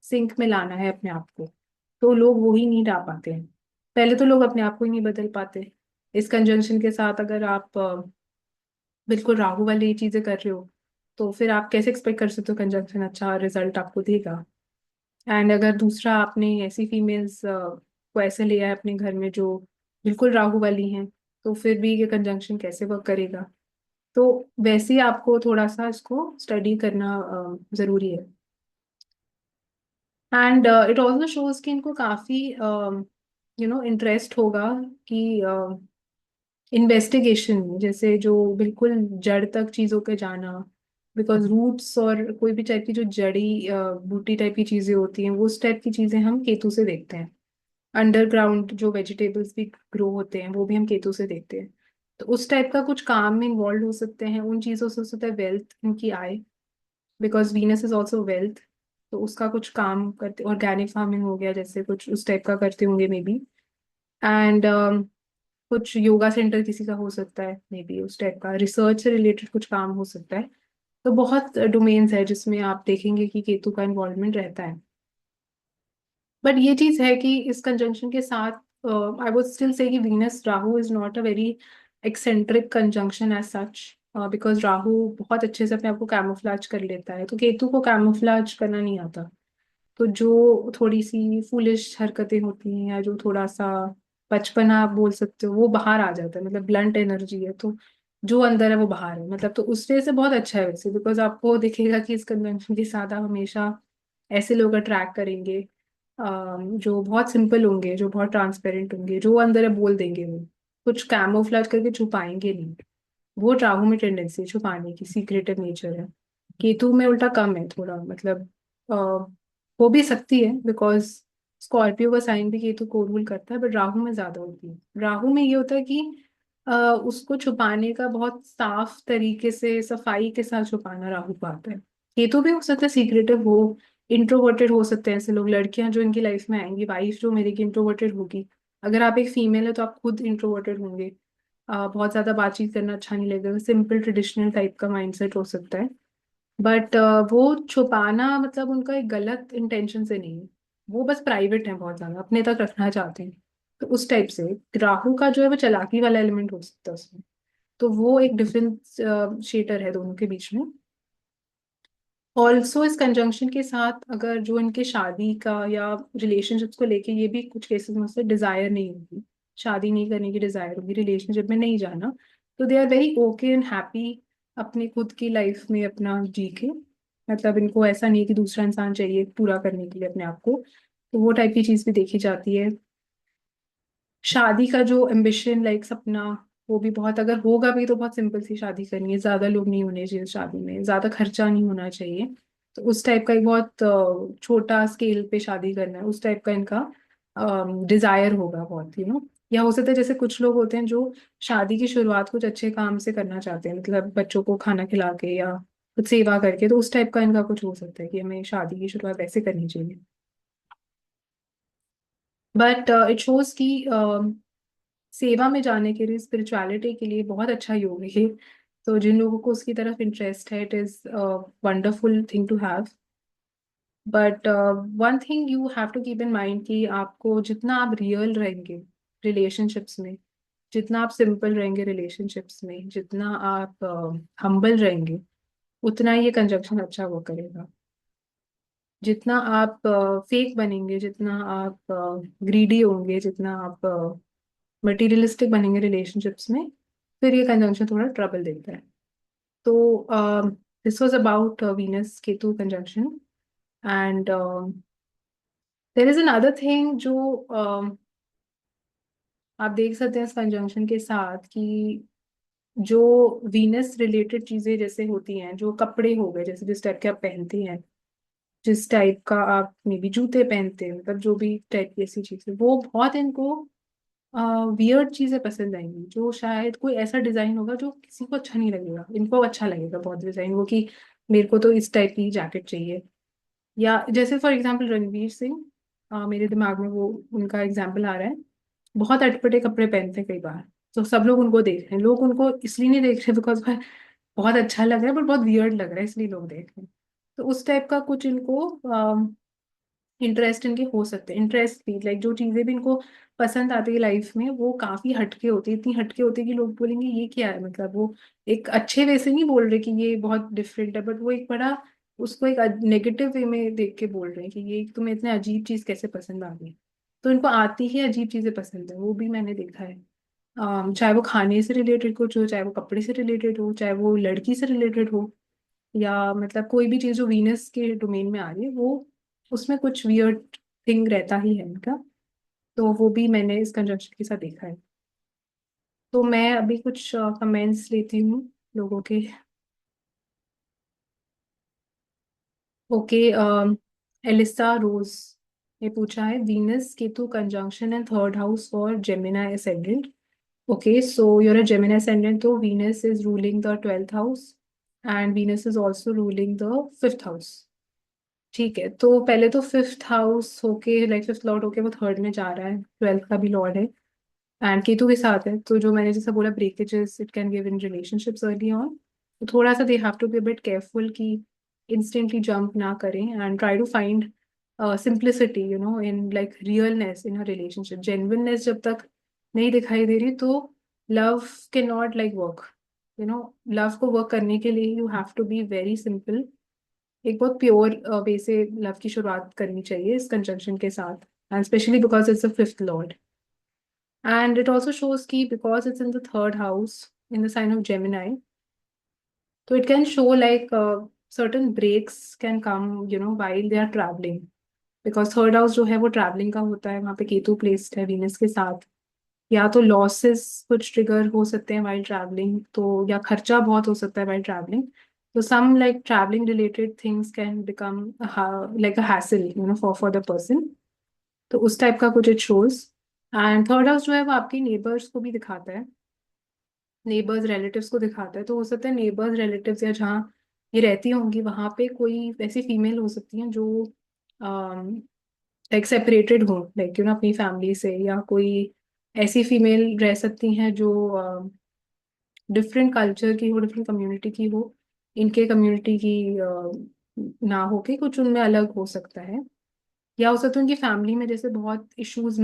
सिंक में लाना है अपने आप को। तो लोग वो ही नहीं ला पाते हैं। पहले तो लोग अपने आप को ही नहीं बदल पाते। इस कंजंक्शन के साथ अगर आप बिल्कुल राहु वाली चीजें कर रहे हो, तो फिर आप कैसे एक्सपेक्ट कर सकते हो कंजंक्शन अच्छा रिजल्ट आपको देगा। एंड अगर दूसरा आपने ऐसी फीमेल्स को ऐसे लिया है अपने घर में जो बिल्कुल राहु वाली हैं, तो फिर भी ये कंजंक्शन कैसे वर्क करेगा। तो वैसे ही आपको थोड़ा सा इसको स्टडी करना जरूरी है। एंड इट ऑल्सो शोज कि इनको काफी इंटरेस्ट होगा कि इन्वेस्टिगेशन में, जैसे जो बिल्कुल जड़ तक चीजों के जाना। बिकॉज रूट्स और कोई भी टाइप की जो जड़ी बूटी टाइप की चीजें होती हैं, वो उस टाइप की चीजें हम केतु से देखते हैं। अंडरग्राउंड जो वेजिटेबल्स भी ग्रो होते हैं वो भी हम केतु से देखते हैं। तो उस टाइप का कुछ काम में इन्वॉल्व हो सकते हैं, उन चीजों से हो सकता है वेल्थ इनकी आए, because Venus is also wealth. तो उसका कुछ काम करते, ऑर्गेनिक फार्मिंग हो गया जैसे, कुछ उस टाइप का करते होंगे मे बी। एंड कुछ योगा सेंटर किसी का हो सकता है मे बी, उस टाइप का रिसर्च से रिलेटेड कुछ काम हो सकता है। तो बहुत डोमेन्स है जिसमें आप देखेंगे कि केतु का इन्वॉल्वमेंट रहता है। बट ये चीज है कि इस कंजंक्शन के साथ आई वुड स्टिल से कि Venus Rahu is not a very eccentric conjunction as such, because Rahu बहुत अच्छे से अपने आप को कैमोफ्लाज कर लेता है, तो केतु को कैमोफ्लाज करना नहीं आता। तो जो थोड़ी सी फूलिश हरकतें होती हैं या जो थोड़ा सा बचपना आप बोल सकते हो, वो बाहर आ जाता है, मतलब ब्लंट एनर्जी है, तो जो अंदर है वो बाहर है, मतलब तो उस वजह से बहुत अच्छा है वैसे। बिकॉज आपको दिखेगा कि इस कन्वेंशन के साथ आप हमेशा ऐसे लोग अट्रैक्ट करेंगे जो बहुत सिंपल होंगे, जो बहुत ट्रांसपेरेंट होंगे, जो अंदर है बोल देंगे, वो कुछ कैमोफ्लेज करके छुपाएंगे नहीं। वो राहु में टेंडेंसी छुपाने की, सीक्रेटिव नेचर है। केतु में उल्टा कम है थोड़ा, मतलब हो भी सकती है, बिकॉज स्कॉर्पियो का साइन भी केतु को रूल करता है, बट राहु में ज्यादा होती है। राहु में ये होता है कि उसको छुपाने का बहुत साफ तरीके से सफाई के साथ छुपाना राहु को आता है। केतु भी हो सकता है सीक्रेटिव हो, इंट्रोवर्टेड हो सकते हैं ऐसे लोग। लड़कियां जो इनकी लाइफ में आएंगी, वाइफ जो मेरी की इंट्रोवर्टेड होगी। अगर आप एक फीमेल है तो आप खुद इंट्रोवर्टेड होंगे। बहुत ज्यादा बातचीत करना अच्छा नहीं लगेगा, सिंपल ट्रेडिशनल टाइप का माइंडसेट हो सकता है। बट वो छुपाना मतलब उनका एक गलत इंटेंशन से नहीं है। वो बस प्राइवेट है, बहुत ज्यादा अपने तक रखना चाहते हैं। तो उस टाइप से राहु का जो है वो चालाकी वाला एलिमेंट हो सकता है उसमें। तो वो एक डिफरेंस शेटर है दोनों के बीच में। ऑल्सो इस कंजंक्शन के साथ अगर जो इनके शादी का या रिलेशनशिप्स को लेके ये भी कुछ केसेस में उससे डिजायर नहीं होगी, शादी नहीं करने की डिजायर होगी, रिलेशनशिप में नहीं जाना, तो they are very okay and happy अपनी खुद की लाइफ में अपना जी के। मतलब इनको ऐसा नहीं है कि दूसरा इंसान चाहिए पूरा करने के लिए अपने आप को। तो वो टाइप की चीज भी देखी जाती है। शादी का जो एम्बिशन लाइक सपना, वो भी बहुत, अगर होगा भी तो बहुत सिंपल सी शादी करनी है, ज्यादा लोग नहीं होने चाहिए शादी में, ज्यादा खर्चा नहीं होना चाहिए। तो उस टाइप का एक बहुत छोटा स्केल पे शादी करना है, उस टाइप का इनका डिजायर होगा बहुत, या हो सकता है जैसे कुछ लोग होते हैं जो शादी की शुरुआत कुछ अच्छे काम से करना चाहते हैं, मतलब बच्चों को खाना खिला के या कुछ सेवा करके। तो उस टाइप का इनका कुछ हो सकता है कि हमें शादी की शुरुआत ऐसे करनी चाहिए। बट इट शोज कि सेवा में जाने के लिए, स्पिरिचुअलिटी के लिए बहुत अच्छा योग है। तो जिन लोगों को उसकी तरफ इंटरेस्ट है, it is wonderful thing to have. But one thing you have to keep in mind कि आपको जितना आप रियल रहेंगे रिलेशनशिप्स में, जितना आप सिंपल रहेंगे रिलेशनशिप्स में, जितना आप हम्बल रहेंगे, उतना ही ये कंजक्शन अच्छा वो करेगा। जितना आप फेक बनेंगे, जितना आप ग्रीडी होंगे, जितना आप मटीरियलिस्टिक बनेंगे रिलेशनशिप्स में, फिर ये कंजंक्शन थोड़ा ट्रबल देता है। तो this was about Venus Ketu conjunction. And there is another thing जो आप देख सकते हैं इस कंजंक्शन के साथ, कि जो वीनस रिलेटेड चीजें जैसे होती हैं, जो कपड़े हो गए, जैसे जिस टाइप के आप पहनते हैं, जिस टाइप का आप मे बी जूते पहनते हैं, मतलब जो भी टाइप की ऐसी चीजें, वो बहुत इनको वियर्ड चीजें पसंद आएंगी। जो शायद कोई ऐसा डिजाइन होगा जो किसी को अच्छा नहीं लगेगा, इनको अच्छा लगेगा बहुत डिजाइन वो, कि मेरे को तो इस टाइप की जैकेट चाहिए। या जैसे फॉर एग्जांपल रणवीर सिंह, मेरे दिमाग में वो उनका एग्जांपल आ रहा है। बहुत अटपटे कपड़े पहनते हैं कई बार। तो सब लोग उनको देख रहे हैं, लोग उनको इसलिए नहीं देख रहे बिकॉज बहुत अच्छा लग रहा है, बट बहुत वियर्ड लग रहा है इसलिए लोग देख रहे हैं। तो उस टाइप का कुछ इनको इंटरेस्ट इनके हो सकते हैं। इंटरेस्ट भी लाइक जो चीजें भी इनको पसंद आती है लाइफ में, वो काफी हटके होती है, इतनी हटके होती है कि लोग बोलेंगे ये क्या है। मतलब वो एक अच्छे वे से नहीं बोल रहे कि ये बहुत डिफरेंट है, बट वो एक बड़ा उसको एक नेगेटिव वे में देख के बोल रहे हैं कि ये तुम्हें इतने अजीब चीज कैसे पसंद आ गई। तो इनको आती ही अजीब चीजें पसंद है, वो भी मैंने देखा है। चाहे वो खाने से रिलेटेड कुछ हो, चाहे वो कपड़े से रिलेटेड हो, चाहे वो लड़की से रिलेटेड हो, या मतलब कोई भी चीज जो वीनस के डोमेन में आ रही है, वो उसमें कुछ वियर्ड थिंग रहता ही है इनका। तो वो भी मैंने इस कंजंक्शन के साथ देखा है। तो मैं अभी कुछ कमेंट्स लेती हूँ लोगों के। ओके, एलिसा रोज ने पूछा है, Venus Ketu conjunction in third house for Gemini ascendant. Okay, so you're a Gemini ascendant, so Venus is ruling the 12th house and Venus is also ruling the 5th house. ठीक है, तो पहले तो fifth house होके like fifth lord होके वो third में जा रहा है, ट्वेल्थ का भी लॉर्ड है, एंड केतु के साथ है। तो जो मैंने जैसा बोला, breakages it can give in relationships early on. तो थोड़ा सा they have to be bit careful कि इंस्टेंटली जंप ना करें, and try to find simplicity in like realness in a relationship. Genuineness जब तक नहीं दिखाई दे रही, तो love can not like work. Love को वर्क करने के लिए you have to be very simple. एक बहुत प्योर वे से लव की शुरुआत करनी चाहिए इस कंजंक्शन के साथ, and specially because it's a fifth lord. And it also shows की because it's in the third house in the sign of Gemini, तो it can show like certain breaks can come while they are travelling. Because third house जो है वो travelling का होता है, वहाँ पे केतु प्लेस्ड है वीनस के साथ। या तो लॉसेस कुछ ट्रिगर हो सकते हैं वाइल ट्रैवलिंग, तो या खर्चा बहुत हो सकता है वाइल ट्रैवलिंग। तो some like traveling related things can become like a hassle, for the person. तो उस टाइप का कुछ it shows. And third house जो है वो आपकी नेबर्स को भी दिखाता है, नेबर्स रिलेटिव्स को दिखाता है। तो हो सकता है नेबर्स रिलेटिव्स या जहाँ ये रहती होंगी वहां पे कोई ऐसी फीमेल हो सकती हैं जो लाइक सेपरेटेड हो, लाइक अपनी फैमिली से, या कोई ऐसी फीमेल रह सकती हैं जो डिफरेंट कल्चर की हो, डिफरेंट कम्युनिटी की हो, इनके कम्युनिटी की ना हो के कुछ उनमें अलग हो सकता है। या हो सकता है उनकी फैमिली में जैसे बहुत issues,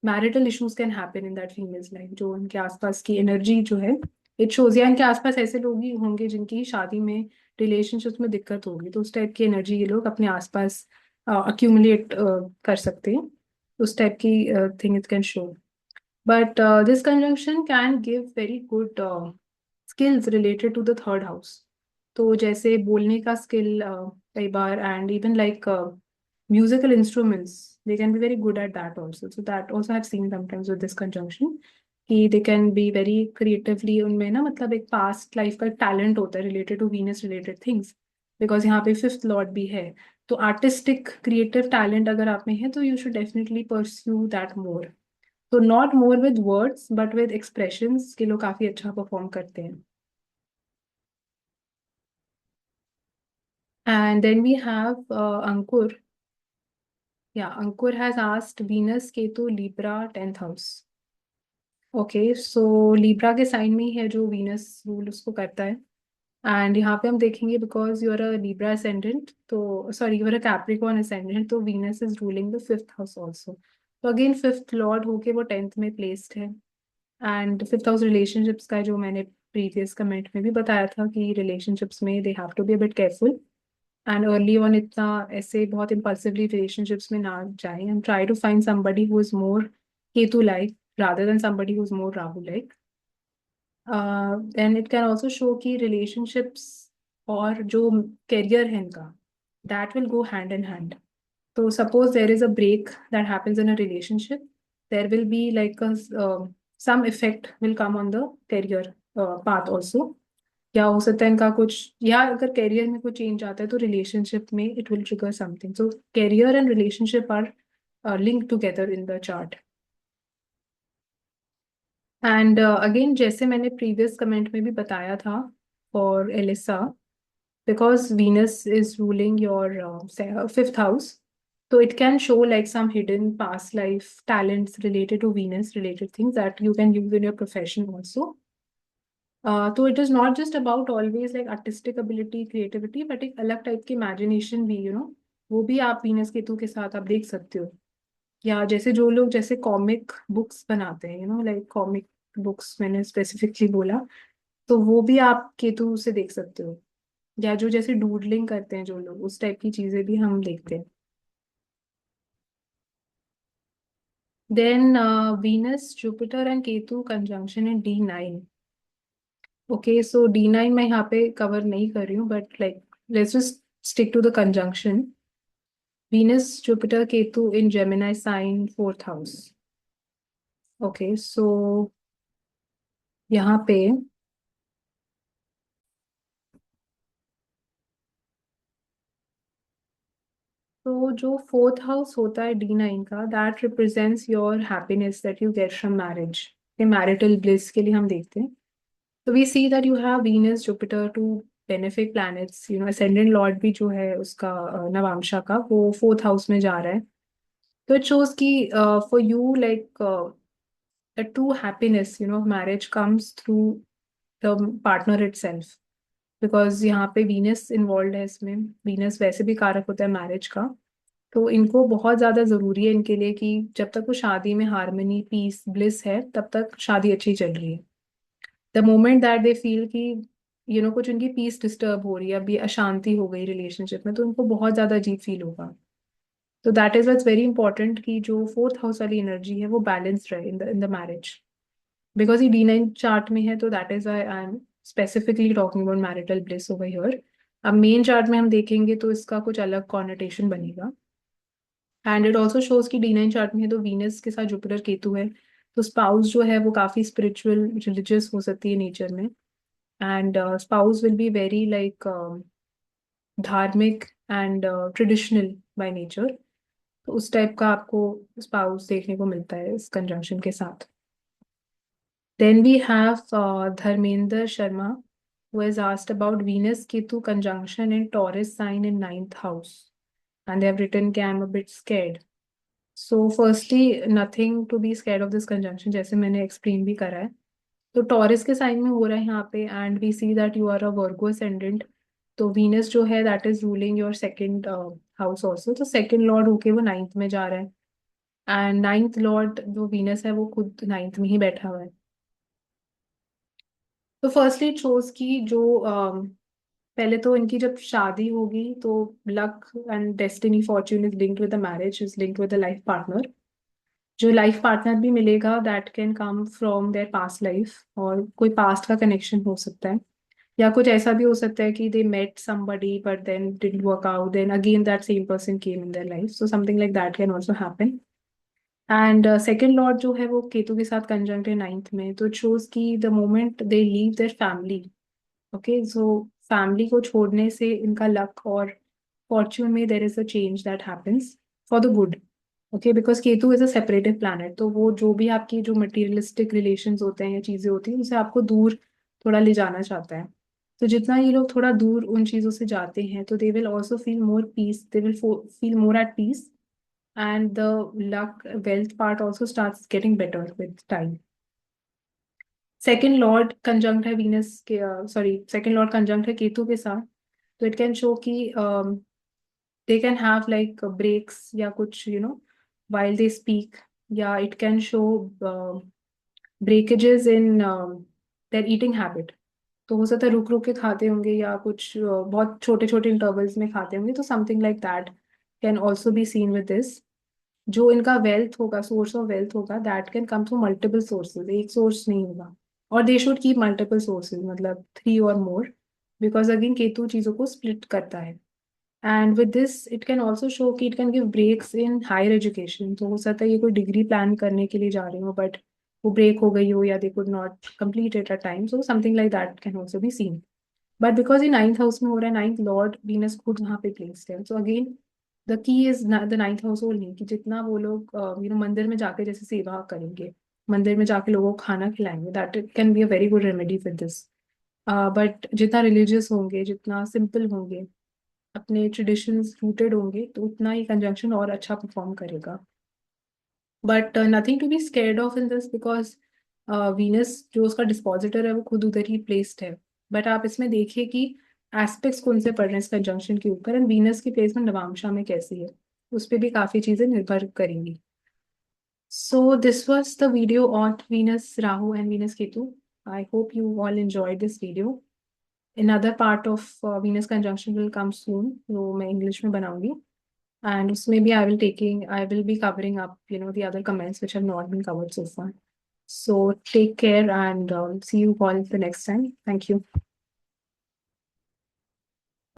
marital issues can happen in that females life, जो उनके आसपास की एनर्जी जो है इट शोज, या इनके आसपास ऐसे लोग ही होंगे जिनकी शादी में, रिलेशनशिप्स में दिक्कत होगी, तो उस टाइप की एनर्जी ये लोग अपने आसपास अक्यूमुलेट कर सकते हैं। उस type key thing it can show. But this conjunction can give very good skills related to the third house. तो जैसे बोलने का स्किल कई बार, and even like musical instruments, they can be very good at that also. So that also I've seen sometimes with this conjunction कि they can be very creatively, उनमें ना मतलब एक past life का टैलेंट होता है related to Venus related things, because यहाँ पे फिफ्थ लॉर्ड भी है। तो आर्टिस्टिक क्रिएटिव टैलेंट अगर आप में है तो you should definitely pursue that more. तो not more with words but with expressions के लोग काफी अच्छा परफॉर्म करते हैं। And then we have Ankur. या Ankur has asked Venus Ketu Libra 10th house. Okay, so Libra के साइन में ही है जो वीनस रूल उसको करता है। एंड यहाँ पे हम देखेंगे because you are a Libra ascendant, तो sorry you are a Capricorn ascendant, तो Venus is ruling the fifth house also. तो अगेन फिफ्थ लॉर्ड होके वो 10th में प्लेस्ड है। एंड फिफ्थ हाउस रिलेशनशिप्स का जो मैंने प्रीवियस कमेंट में भी बताया था कि रिलेशनशिप्स में they have to be a bit careful, and early on इतना ऐसे बहुत इम्पल्सिवली रिलेशनशिप्स में ना जाए, and try to find somebody who is more Ketu like rather than somebody who is more Rahu like. And it can also show कि relationships और जो career है इनका, that will go hand in hand. So suppose there is a break that happens in a relationship, there will be like some effect will come on the career path also. या हो सकता है इनका कुछ, या अगर करियर में कुछ चेंज आता है तो रिलेशनशिप में it will trigger something. So career and relationship are link together in the chart. And again जैसे मैंने प्रीवियस कमेंट में भी बताया था for Elisa, because Venus is ruling your fifth house. So it can show like some hidden past life talents related to Venus related things that you can use in your profession also. So it is not just about always like artistic ability, creativity, but एक अलग type की imagination भी, वो भी आप Venus Ketu के साथ आप देख सकते हो। या जैसे जो लोग जैसे कॉमिक बुक्स बनाते हैं, लाइक कॉमिक बुक्स मैंने स्पेसिफिकली बोला, तो वो भी आप केतु से देख सकते हो। या जो जैसे डूडलिंग करते हैं जो लोग, उस टाइप की चीजें भी हम देखते हैं। Then Venus Jupiter and Ketu conjunction in D9। Okay, so D9 मैं यहाँ पे कवर नहीं कर रही हूँ, but like let's just stick to the conjunction. Venus Jupiter Ketu in Gemini sign 4th house. Okay, so यहाँ पे तो जो 4th हाउस होता है D9 का, that represents your happiness that you get from marriage, marital bliss के लिए हम देखते हैं। So we see that you have Venus, Jupiter, two benefic planets. Ascendant Lord भी जो है उसका नवांशा का वो 4th हाउस में जा रहा है। तो it shows कि for you like a true happiness, marriage comes through the partner itself. Because यहाँ पे Venus involved है इसमें, Venus वैसे भी कारक होता है मैरिज का। तो इनको बहुत ज्यादा जरूरी है इनके लिए कि जब तक वो शादी में हार्मनी, पीस, ब्लिस है, तब तक शादी अच्छी चल रही है। The moment that they feel कि कुछ उनकी पीस डिस्टर्ब हो रही है, अभी अशांति हो गई रिलेशनशिप में, तो उनको बहुत ज्यादा अजीब फील होगा। तो that is what's very important कि जो 4th हाउस वाली एनर्जी है वो बैलेंस्ड रहे इन द मैरिज। बिकॉज ये D9 चार्ट में है, तो that is why I am specifically talking about marital bliss over here. अब मेन चार्ट में हम देखेंगे तो इसका कुछ अलग कॉन्नोटेशन बनेगा। एंड इट ऑल्सो शोज कि D9 चार्ट में है तो वीनस के साथ जुपिटर केतु है, तो स्पाउस जो है वो काफी स्पिरिचुअल रिलीजियस हो सकती है नेचर में। and spouse will be very like धार्मिक एंड ट्रेडिशनल बाय नेचर। तो उस टाइप का आपको स्पाउस देखने को मिलता है इस कंजंक्शन के साथ। Then we have Dharmendra Sharma who has asked about Venus Ketu conjunction in Taurus sign in ninth house, and they have written कि I'm a bit scared. So firstly, nothing to be scared of this conjunction, जैसे मैंने explain भी करा है। तो taurus के sign में हो रहा है यहाँ पे, and we see that you are a Virgo ascendant. तो वीनस जो है that is ruling your second house also, तो सेकंड लॉर्ड होके वो नाइन्थ में जा रहा है, एंड नाइन्थ लॉर्ड जो वीनस है वो खुद नाइन्थ में ही बैठा हुआ है। तो फर्स्टली इट शोज की जो पहले तो इनकी जब शादी होगी तो luck and destiny Fortune is linked with the marriage, is linked with the life partner. जो लाइफ पार्टनर भी मिलेगा that can come from there past life, और कोई पास्ट का कनेक्शन हो सकता है, या कुछ ऐसा भी हो सकता है कि they met somebody but then didn't work out, then again that same person came in their life, so something like that can also happen। And second Lord जो है वो केतु के साथ कंजंक्ट है नाइन्थ में, तो इट शोज कि the moment they leave their family, okay, so family को छोड़ने से इनका लक और फॉर्च्यून में there is a change that happens for the good. Okay, because Ketu is a separative planet, तो वो जो भी आपकी जो मटीरियलिस्टिक रिलेशंस होते हैं या चीजें होती हैं उसे आपको दूर थोड़ा ले जाना चाहता है। तो जितना ये लोग थोड़ा दूर उन चीजों से जाते हैं तो they will also feel more peace, they will feel more at peace, and the luck wealth part also starts getting better with time। Second lord conjunct है वीनस के, सॉरी सेकेंड लॉर्ड कंजंक्ट है केतु के साथ, तो it can show कि they can have like breaks या कुछ while they speak, या it can show breakages in their eating habit। तो हो सकता है रुक रुक के खाते होंगे या कुछ बहुत छोटे छोटे इंटरवल्स में खाते होंगे, तो something like that can also be seen with this. जो इनका वेल्थ होगा, सोर्स ऑफ वेल्थ होगा, that can come from multiple sources, एक सोर्स नहीं होगा। और they should keep multiple sources, मतलब थ्री और मोर, बिकॉज अगेन केतु चीजों को स्प्लिट करता है। And with this it can also show कि it can give breaks in higher education. तो हो सकता है ये कोई डिग्री प्लान करने के लिए जा रहे हो बट वो ब्रेक हो गई हो, या they could not complete at a time, so something like that can also be seen. But because ये नाइन्थ हाउस में हो रहा है, नाइन्थ लॉर्ड वीनस खुद वहां पे प्लेस्ड है, so again the key is the ninth house hold, कि जितना वो लोग मंदिर में जाके जैसे सेवा करेंगे, मंदिर में जाके लोगों को खाना खिलाएंगे, that it can be a very good remedy for this. But जितना रिलीजियस होंगे, जितना सिंपल होंगे, अपने ट्रेडिशंस रूटेड होंगे, तो उतना ही कंजंक्शन और अच्छा परफॉर्म करेगा। But nothing to be scared of in this, because Venus जो उसका डिस्पोजिटर है वो खुद उधर ही प्लेस्ड है। बट आप इसमें देखिए कि एस्पेक्ट्स कौन से पड़ रहे हैं इस कंजंक्शन के ऊपर, एंड वीनस की प्लेसमेंट नवांशा में कैसी है, उस पर भी काफी चीजें निर्भर करेंगी। So this was the video on Venus Rahu and Venus Ketu. I hope you all enjoyed this video. Another part of Venus conjunction will come soon, जो मैं English में बनाऊंगी, and उसमें भी I will be covering up the other comments which have not been covered so far. So take care, and see you all the next time. Thank you.